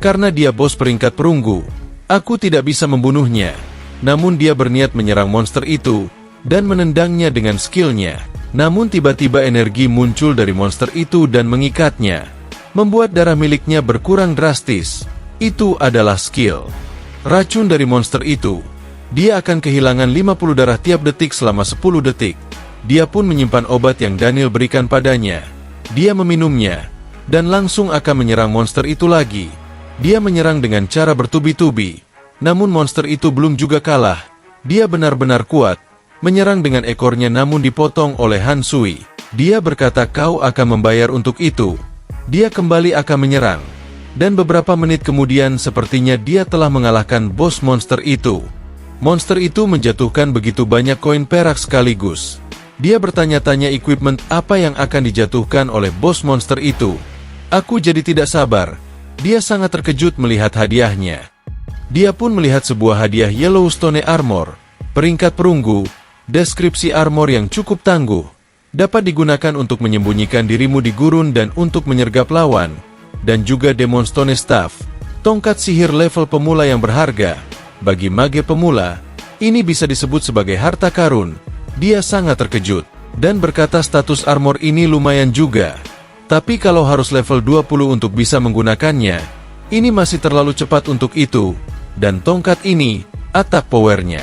karena dia bos peringkat perunggu. Aku tidak bisa membunuhnya. Namun dia berniat menyerang monster itu, dan menendangnya dengan skillnya. Namun tiba-tiba energi muncul dari monster itu dan mengikatnya, membuat darah miliknya berkurang drastis. Itu adalah skill racun dari monster itu. Dia akan kehilangan 50 darah tiap detik selama 10 detik. Dia pun menyimpan obat yang Daniel berikan padanya. Dia meminumnya, dan langsung akan menyerang monster itu lagi. Dia menyerang dengan cara bertubi-tubi. Namun monster itu belum juga kalah. Dia benar-benar kuat. Menyerang dengan ekornya namun dipotong oleh Han Sui. Dia berkata kau akan membayar untuk itu. Dia kembali akan menyerang. Dan beberapa menit kemudian sepertinya dia telah mengalahkan bos monster itu. Monster itu menjatuhkan begitu banyak koin perak sekaligus. Dia bertanya-tanya equipment apa yang akan dijatuhkan oleh bos monster itu. Aku jadi tidak sabar. Dia sangat terkejut melihat hadiahnya. Dia pun melihat sebuah hadiah Yellowstone Armor, peringkat perunggu, deskripsi armor yang cukup tangguh. Dapat digunakan untuk menyembunyikan dirimu di gurun dan untuk menyergap lawan. Dan juga Demon Stone Staff, tongkat sihir level pemula yang berharga. Bagi mage pemula, ini bisa disebut sebagai harta karun. Dia sangat terkejut, dan berkata status armor ini lumayan juga. Tapi kalau harus level 20 untuk bisa menggunakannya, ini masih terlalu cepat untuk itu. Dan tongkat ini, attack powernya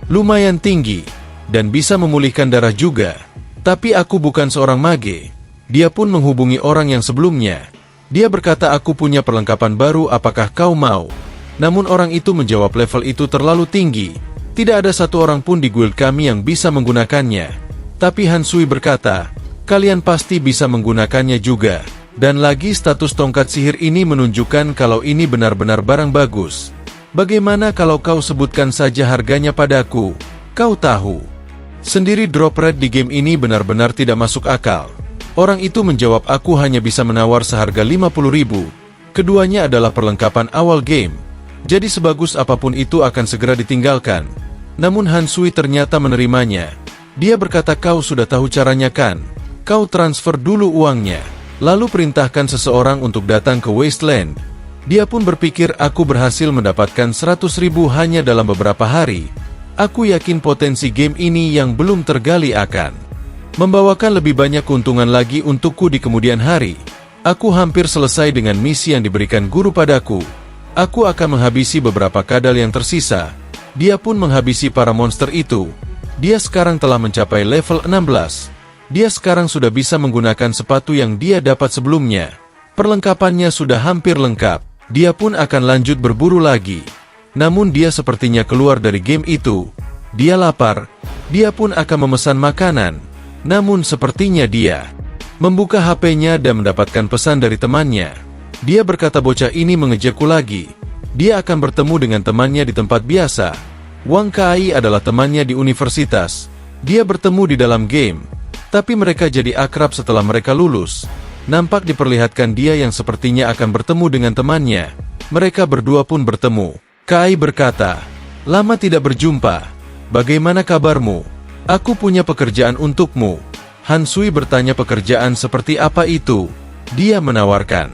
lumayan tinggi, dan bisa memulihkan darah juga. Tapi aku bukan seorang mage. Dia pun menghubungi orang yang sebelumnya. Dia berkata aku punya perlengkapan baru, apakah kau mau? Namun orang itu menjawab level itu terlalu tinggi. Tidak ada satu orang pun di guild kami yang bisa menggunakannya. Tapi Han Sui berkata, kalian pasti bisa menggunakannya juga. Dan lagi status tongkat sihir ini menunjukkan kalau ini benar-benar barang bagus. Bagaimana kalau kau sebutkan saja harganya padaku? Kau tahu sendiri drop rate di game ini benar-benar tidak masuk akal. Orang itu menjawab aku hanya bisa menawar seharga 50.000. Keduanya adalah perlengkapan awal game. Jadi sebagus apapun itu akan segera ditinggalkan. Namun Han Sui ternyata menerimanya. Dia berkata, kau sudah tahu caranya kan? Kau transfer dulu uangnya. Lalu perintahkan seseorang untuk datang ke Wasteland. Dia pun berpikir aku berhasil mendapatkan 100.000 hanya dalam beberapa hari. Aku yakin potensi game ini yang belum tergali akan membawakan lebih banyak keuntungan lagi untukku di kemudian hari. Aku hampir selesai dengan misi yang diberikan guru padaku. Aku akan menghabisi beberapa kadal yang tersisa. Dia pun menghabisi para monster itu. Dia sekarang telah mencapai level 16. Dia sekarang sudah bisa menggunakan sepatu yang dia dapat sebelumnya. Perlengkapannya sudah hampir lengkap. Dia pun akan lanjut berburu lagi. Namun dia sepertinya keluar dari game itu. Dia lapar. Dia pun akan memesan makanan. Namun sepertinya dia membuka HP-nya dan mendapatkan pesan dari temannya. Dia berkata, bocah ini mengejarku lagi. Dia akan bertemu dengan temannya di tempat biasa. Wang Kai adalah temannya di universitas. Dia bertemu di dalam game. Tapi mereka jadi akrab setelah mereka lulus. Nampak diperlihatkan dia yang sepertinya akan bertemu dengan temannya. Mereka berdua pun bertemu. Kai berkata, lama tidak berjumpa. Bagaimana kabarmu? Aku punya pekerjaan untukmu. Han Sui bertanya, pekerjaan seperti apa itu? Dia menawarkan,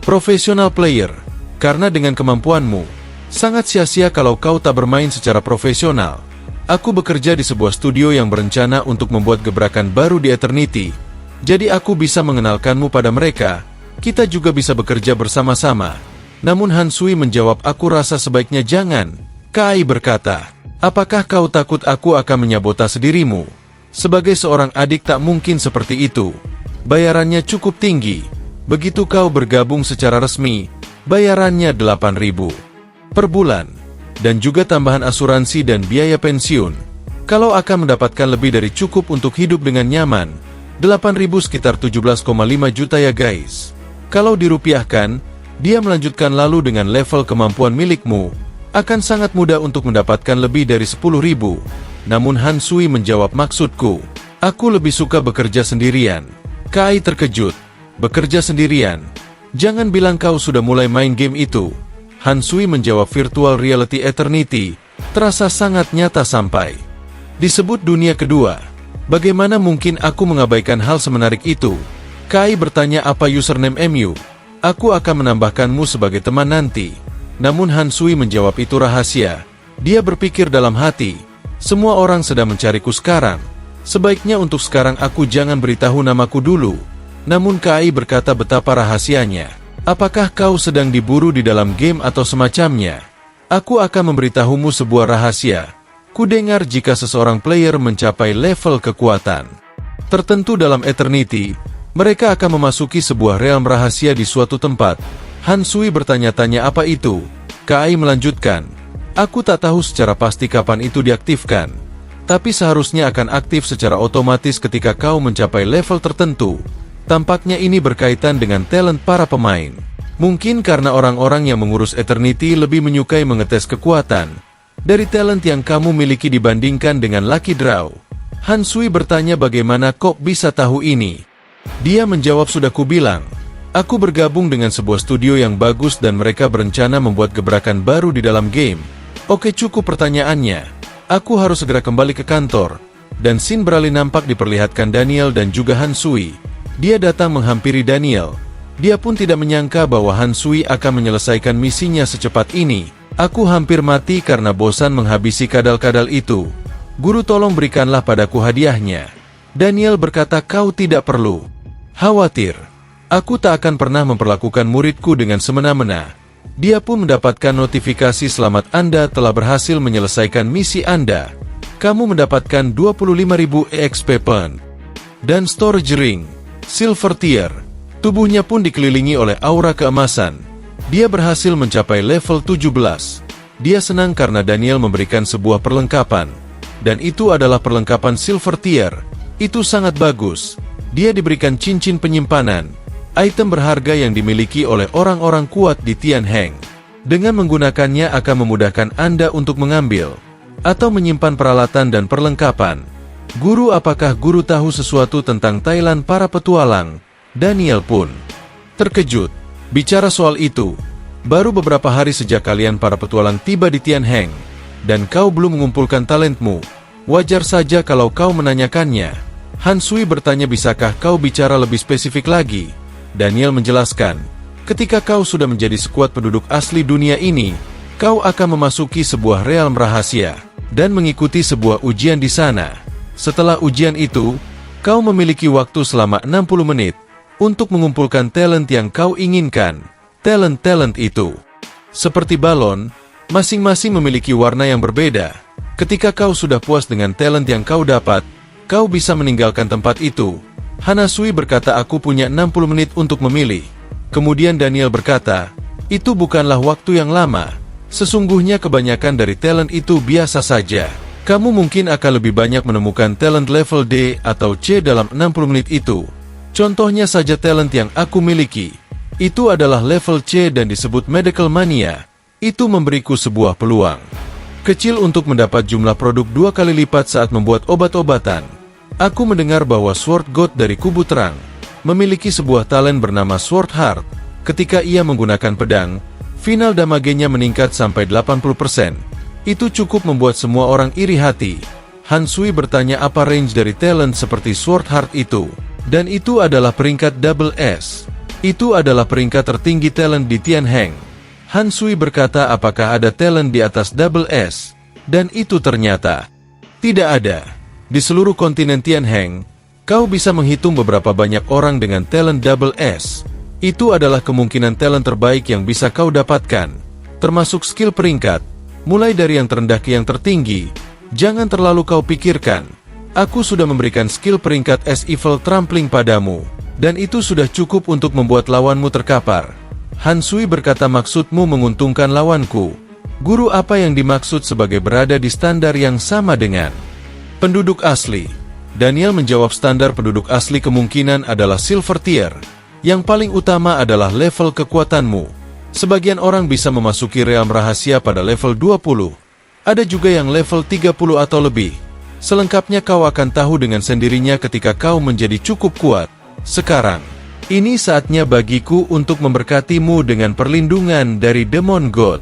professional player. Karena dengan kemampuanmu, sangat sia-sia kalau kau tak bermain secara profesional. Aku bekerja di sebuah studio yang berencana untuk membuat gebrakan baru di Eternity. Jadi aku bisa mengenalkanmu pada mereka. Kita juga bisa bekerja bersama-sama. Namun Han Sui menjawab, aku rasa sebaiknya jangan. Kai berkata, apakah kau takut aku akan menyabotase dirimu? Sebagai seorang adik tak mungkin seperti itu. Bayarannya cukup tinggi. Begitu kau bergabung secara resmi, bayarannya 8.000 per bulan. Dan juga tambahan asuransi dan biaya pensiun. Kalau akan mendapatkan lebih dari cukup untuk hidup dengan nyaman. 8.000 sekitar 17,5 juta ya guys. Kalau dirupiahkan, dia melanjutkan, lalu dengan level kemampuan milikmu, akan sangat mudah untuk mendapatkan lebih dari 10.000. Namun Han Sui menjawab, maksudku, aku lebih suka bekerja sendirian. Kai terkejut. Bekerja sendirian? Jangan bilang kau sudah mulai main game itu. Han Sui menjawab, virtual reality Eternity terasa sangat nyata sampai disebut dunia kedua. Bagaimana mungkin aku mengabaikan hal semenarik itu? Kai bertanya, apa username MU? Aku akan menambahkanmu sebagai teman nanti. Namun Han Sui menjawab, itu rahasia. Dia berpikir dalam hati, semua orang sedang mencariku sekarang. Sebaiknya untuk sekarang aku jangan beritahu namaku dulu. Namun Kai berkata, betapa rahasianya. Apakah kau sedang diburu di dalam game atau semacamnya? Aku akan memberitahumu sebuah rahasia. Kudengar jika seseorang player mencapai level kekuatan tertentu dalam Eternity, mereka akan memasuki sebuah realm rahasia di suatu tempat. Han Sui bertanya-tanya, apa itu? Kai melanjutkan, aku tak tahu secara pasti kapan itu diaktifkan, tapi seharusnya akan aktif secara otomatis ketika kau mencapai level tertentu. Tampaknya ini berkaitan dengan talent para pemain. Mungkin karena orang-orang yang mengurus Eternity lebih menyukai mengetes kekuatan dari talent yang kamu miliki dibandingkan dengan Lucky Draw. Han Sui bertanya, bagaimana kok bisa tahu ini? Dia menjawab, sudah kubilang. Aku bergabung dengan sebuah studio yang bagus dan mereka berencana membuat gebrakan baru di dalam game. Oke, cukup pertanyaannya. Aku harus segera kembali ke kantor. Dan scene beralih nampak diperlihatkan Daniel dan juga Han Sui. Dia datang menghampiri Daniel. Dia pun tidak menyangka bahwa Han Sui akan menyelesaikan misinya secepat ini. Aku hampir mati karena bosan menghabisi kadal-kadal itu. Guru, tolong berikanlah padaku hadiahnya. Daniel berkata, kau tidak perlu khawatir. Aku tak akan pernah memperlakukan muridku dengan semena-mena. Dia pun mendapatkan notifikasi, selamat, Anda telah berhasil menyelesaikan misi Anda. Kamu mendapatkan 25.000 EXP point dan storage ring Silver Tier. Tubuhnya pun dikelilingi oleh aura keemasan. Dia berhasil mencapai level 17. Dia senang karena Daniel memberikan sebuah perlengkapan. Dan itu adalah perlengkapan Silver Tier. Itu sangat bagus. Dia diberikan cincin penyimpanan, item berharga yang dimiliki oleh orang-orang kuat di Tianheng. Dengan menggunakannya akan memudahkan Anda untuk mengambil atau menyimpan peralatan dan perlengkapan. Guru, apakah guru tahu sesuatu tentang Thailand para petualang? Daniel pun terkejut. Bicara soal itu, baru beberapa hari sejak kalian para petualang tiba di Tianheng, dan kau belum mengumpulkan talentmu. Wajar saja kalau kau menanyakannya. Han Sui bertanya, bisakah kau bicara lebih spesifik lagi? Daniel menjelaskan, ketika kau sudah menjadi sekuat penduduk asli dunia ini, kau akan memasuki sebuah realm rahasia dan mengikuti sebuah ujian di sana. Setelah ujian itu, kau memiliki waktu selama 60 menit untuk mengumpulkan talent yang kau inginkan. Talent-talent itu seperti balon, masing-masing memiliki warna yang berbeda. Ketika kau sudah puas dengan talent yang kau dapat, kau bisa meninggalkan tempat itu. Hanasui berkata, aku punya 60 menit untuk memilih. Kemudian Daniel berkata, itu bukanlah waktu yang lama. Sesungguhnya kebanyakan dari talent itu biasa saja. Kamu mungkin akan lebih banyak menemukan talent level D atau C dalam 60 menit itu. Contohnya saja talent yang aku miliki. Itu adalah level C dan disebut Medical Mania. Itu memberiku sebuah peluang kecil untuk mendapat jumlah produk 2 kali lipat saat membuat obat-obatan. Aku mendengar bahwa Sword God dari Kubu Terang memiliki sebuah talent bernama Sword Heart. Ketika ia menggunakan pedang, final damage-nya meningkat sampai 80%. Itu cukup membuat semua orang iri hati. Han Sui bertanya apa range dari talent seperti Sword Heart itu. Dan itu adalah peringkat double S. Itu adalah peringkat tertinggi talent di Tianheng. Han Sui berkata, apakah ada talent di atas double S? Dan itu ternyata tidak ada. Di seluruh kontinen Tianheng, kau bisa menghitung beberapa banyak orang dengan talent double S. Itu adalah kemungkinan talent terbaik yang bisa kau dapatkan, termasuk skill peringkat, mulai dari yang terendah ke yang tertinggi. Jangan terlalu kau pikirkan. Aku sudah memberikan skill peringkat S Evil Trampling padamu, dan itu sudah cukup untuk membuat lawanmu terkapar. Han Sui berkata, maksudmu menguntungkan lawanku? Guru, apa yang dimaksud sebagai berada di standar yang sama dengan penduduk asli? Daniel menjawab, standar penduduk asli kemungkinan adalah silver tier. Yang paling utama adalah level kekuatanmu. Sebagian orang bisa memasuki realm rahasia pada level 20. Ada juga yang level 30 atau lebih. Selengkapnya kau akan tahu dengan sendirinya ketika kau menjadi cukup kuat. Sekarang, ini saatnya bagiku untuk memberkatimu dengan perlindungan dari Demon God.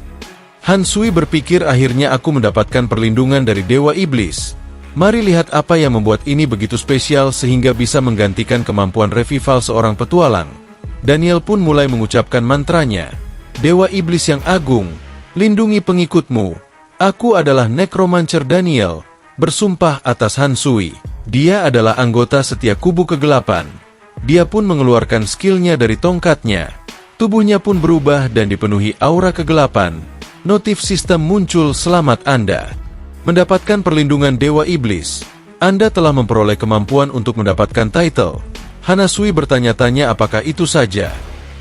Han Sui berpikir, akhirnya aku mendapatkan perlindungan dari Dewa Iblis. Mari lihat apa yang membuat ini begitu spesial sehingga bisa menggantikan kemampuan revival seorang petualang. Daniel pun mulai mengucapkan mantranya. Dewa Iblis yang agung, lindungi pengikutmu. Aku adalah Necromancer Daniel, bersumpah atas Han Sui. Dia adalah anggota setia Kubu Kegelapan. Dia pun mengeluarkan skillnya dari tongkatnya. Tubuhnya pun berubah dan dipenuhi aura kegelapan. Notif sistem muncul, selamat Anda mendapatkan perlindungan Dewa Iblis. Anda telah memperoleh kemampuan untuk mendapatkan title. Hanasui bertanya-tanya, apakah itu saja?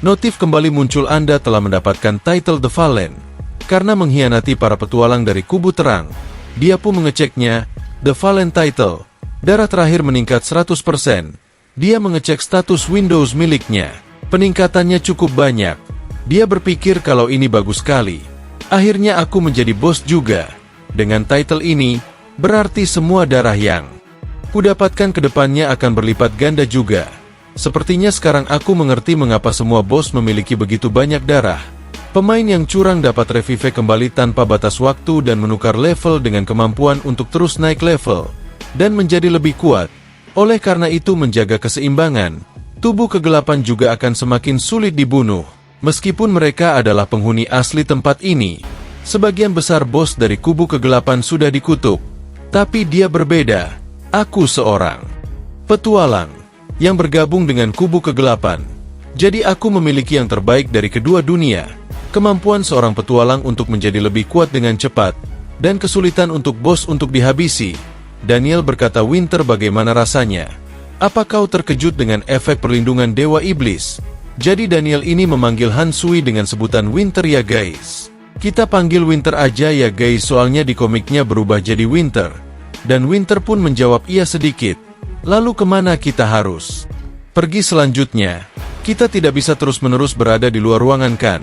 Notif kembali muncul, Anda telah mendapatkan title The Fallen. Karena mengkhianati para petualang dari Kubu Terang. Dia pun mengeceknya, The Fallen title. Darah terakhir meningkat 100%. Dia mengecek status Windows miliknya. Peningkatannya cukup banyak. Dia berpikir kalau ini bagus sekali. Akhirnya aku menjadi bos juga. Dengan title ini, berarti semua darah yang kudapatkan ke depannya akan berlipat ganda juga. Sepertinya sekarang aku mengerti mengapa semua bos memiliki begitu banyak darah. Pemain yang curang dapat revive kembali tanpa batas waktu dan menukar level dengan kemampuan untuk terus naik level dan menjadi lebih kuat. Oleh karena itu, menjaga keseimbangan, tubuh kegelapan juga akan semakin sulit dibunuh. Meskipun mereka adalah penghuni asli tempat ini, sebagian besar bos dari Kubu Kegelapan sudah dikutuk. Tapi dia berbeda. Aku seorang petualang yang bergabung dengan Kubu Kegelapan. Jadi aku memiliki yang terbaik dari kedua dunia. Kemampuan seorang petualang untuk menjadi lebih kuat dengan cepat, dan kesulitan untuk bos untuk dihabisi. Daniel berkata, Winter, bagaimana rasanya? Apa kau terkejut dengan efek perlindungan Dewa Iblis? Jadi Daniel ini memanggil Han Sui dengan sebutan Winter, ya guys. Kita panggil Winter aja ya guys, soalnya di komiknya berubah jadi Winter. Dan Winter pun menjawab iya sedikit. Lalu kemana kita harus pergi selanjutnya? Kita tidak bisa terus-menerus berada di luar ruangan kan?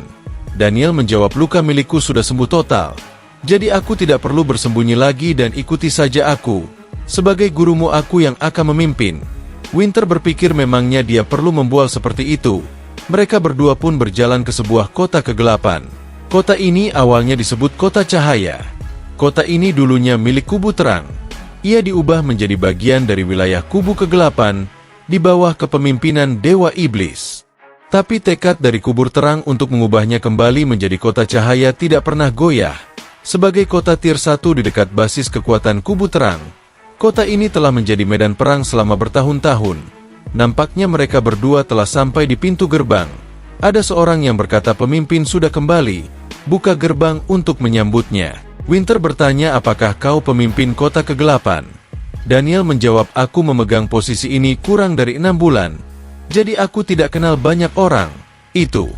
Daniel menjawab, luka milikku sudah sembuh total. Jadi aku tidak perlu bersembunyi lagi dan ikuti saja aku. Sebagai gurumu aku yang akan memimpin. Winter berpikir memangnya dia perlu membual seperti itu. Mereka berdua pun berjalan ke sebuah kota kegelapan. Kota ini awalnya disebut Kota Cahaya. Kota ini dulunya milik kubu terang. Ia diubah menjadi bagian dari wilayah kubu kegelapan di bawah kepemimpinan Dewa Iblis. Tapi tekad dari kubur terang untuk mengubahnya kembali menjadi kota cahaya tidak pernah goyah. Sebagai kota tier 1 di dekat basis kekuatan kubu terang, kota ini telah menjadi medan perang selama bertahun-tahun. Nampaknya mereka berdua telah sampai di pintu gerbang. Ada seorang yang berkata pemimpin sudah kembali. Buka gerbang untuk menyambutnya. Winter bertanya, apakah kau pemimpin kota kegelapan? Daniel menjawab, aku memegang posisi ini kurang dari 6 bulan. Jadi aku tidak kenal banyak orang. Itu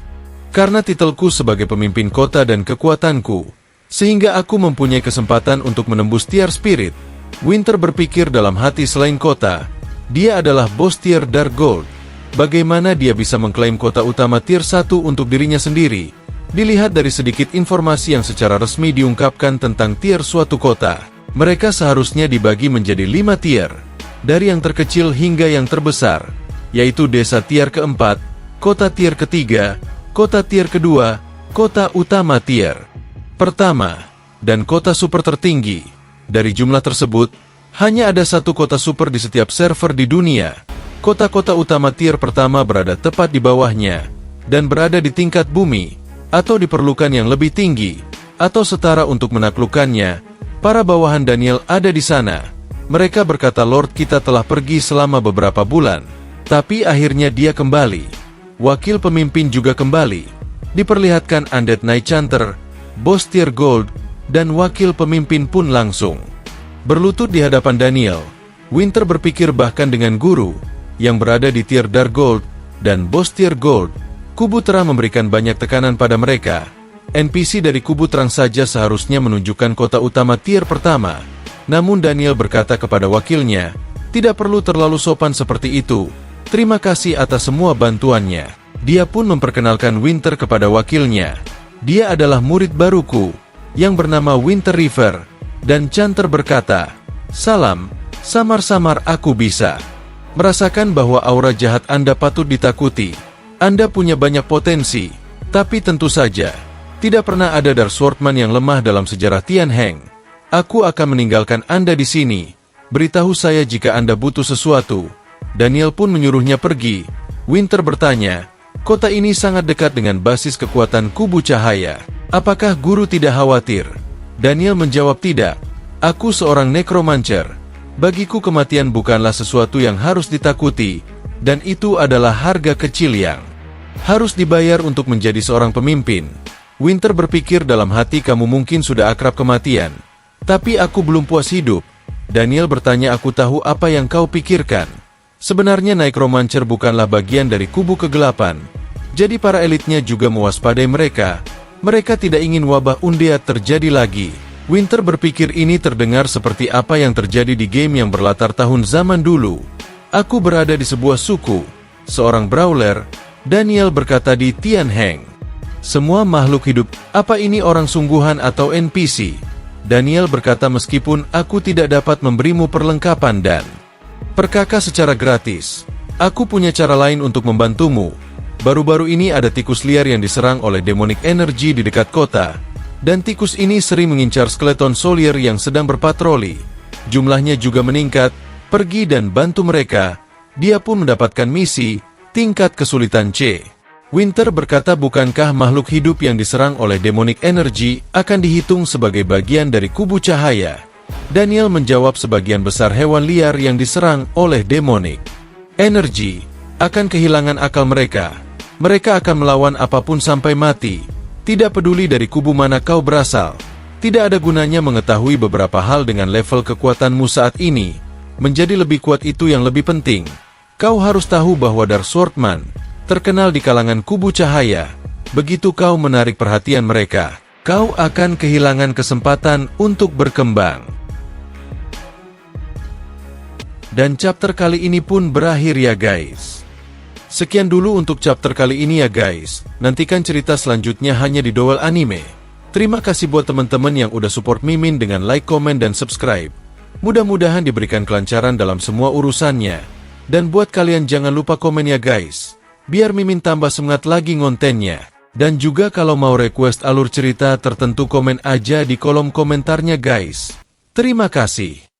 karena titelku sebagai pemimpin kota dan kekuatanku, sehingga aku mempunyai kesempatan untuk menembus tier spirit. Winter berpikir dalam hati, selain kota, dia adalah bos tier Dark Gold. Bagaimana dia bisa mengklaim kota utama tier 1 untuk dirinya sendiri? Dilihat dari sedikit informasi yang secara resmi diungkapkan tentang tier suatu kota, mereka seharusnya dibagi menjadi 5 tier, dari yang terkecil hingga yang terbesar, yaitu desa tier keempat, kota tier ketiga, kota tier kedua, kota utama tier pertama, dan kota super tertinggi. Dari jumlah tersebut, hanya ada satu kota super di setiap server di dunia. Kota-kota utama tier pertama berada tepat di bawahnya, dan berada di tingkat bumi, atau diperlukan yang lebih tinggi, atau setara untuk menaklukkannya. Para bawahan Daniel ada di sana. Mereka berkata, Lord, kita telah pergi selama beberapa bulan, tapi akhirnya dia kembali. Wakil pemimpin juga kembali. Diperlihatkan Undead Night Chanter, bos tier gold, dan wakil pemimpin pun langsung berlutut di hadapan Daniel. Winter berpikir bahkan dengan guru yang berada di tier Dark Gold dan bos tier gold, kubu terang memberikan banyak tekanan pada mereka. NPC dari kubu terang saja seharusnya menunjukkan kota utama tier pertama. Namun Daniel berkata kepada wakilnya, tidak perlu terlalu sopan seperti itu. Terima kasih atas semua bantuannya. Dia pun memperkenalkan Winter kepada wakilnya. Dia adalah murid baruku, yang bernama Winter River. Dan Chanter berkata, salam, samar-samar aku bisa merasakan bahwa aura jahat Anda patut ditakuti. Anda punya banyak potensi, tapi tentu saja, tidak pernah ada Dark Swordman yang lemah dalam sejarah Tianheng. Aku akan meninggalkan Anda di sini. Beritahu saya jika Anda butuh sesuatu. Daniel pun menyuruhnya pergi. Winter bertanya, kota ini sangat dekat dengan basis kekuatan kubu cahaya. Apakah guru tidak khawatir? Daniel menjawab, tidak. Aku seorang necromancer. Bagiku kematian bukanlah sesuatu yang harus ditakuti, dan itu adalah harga kecil yang harus dibayar untuk menjadi seorang pemimpin. Winter berpikir dalam hati, kamu mungkin sudah akrab kematian, tapi aku belum puas hidup. Daniel bertanya, aku tahu apa yang kau pikirkan. Sebenarnya necromancer bukanlah bagian dari kubu kegelapan, jadi para elitnya juga mewaspadai mereka. Mereka tidak ingin wabah undead terjadi lagi. Winter berpikir ini terdengar seperti apa yang terjadi di game yang berlatar tahun zaman dulu. Aku berada di sebuah suku, seorang brawler. Daniel berkata, di Tianheng. Semua makhluk hidup, apa ini orang sungguhan atau NPC? Daniel berkata, meskipun aku tidak dapat memberimu perlengkapan dan perkakas secara gratis, aku punya cara lain untuk membantumu. Baru-baru ini ada tikus liar yang diserang oleh demonic energy di dekat kota, dan tikus ini sering mengincar skeleton solier yang sedang berpatroli. Jumlahnya juga meningkat. Pergi dan bantu mereka. Dia pun mendapatkan misi tingkat kesulitan C. Winter berkata, bukankah makhluk hidup yang diserang oleh demonic energy akan dihitung sebagai bagian dari kubu cahaya? Daniel menjawab, sebagian besar hewan liar yang diserang oleh demonic energy akan kehilangan akal mereka. Mereka akan melawan apapun sampai mati. Tidak peduli dari kubu mana kau berasal. Tidak ada gunanya mengetahui beberapa hal dengan level kekuatanmu saat ini. Menjadi lebih kuat itu yang lebih penting. Kau harus tahu bahwa Dark Swordman terkenal di kalangan kubu cahaya. Begitu kau menarik perhatian mereka, kau akan kehilangan kesempatan untuk berkembang. Dan chapter kali ini pun berakhir ya guys. Sekian dulu untuk chapter kali ini ya guys. Nantikan cerita selanjutnya hanya di Dowel Anime. Terima kasih buat teman-teman yang udah support Mimin dengan like, komen, dan subscribe. Mudah-mudahan diberikan kelancaran dalam semua urusannya. Dan buat kalian jangan lupa komen ya guys, biar Mimin tambah semangat lagi ngontennya. Dan juga kalau mau request alur cerita tertentu komen aja di kolom komentarnya guys. Terima kasih.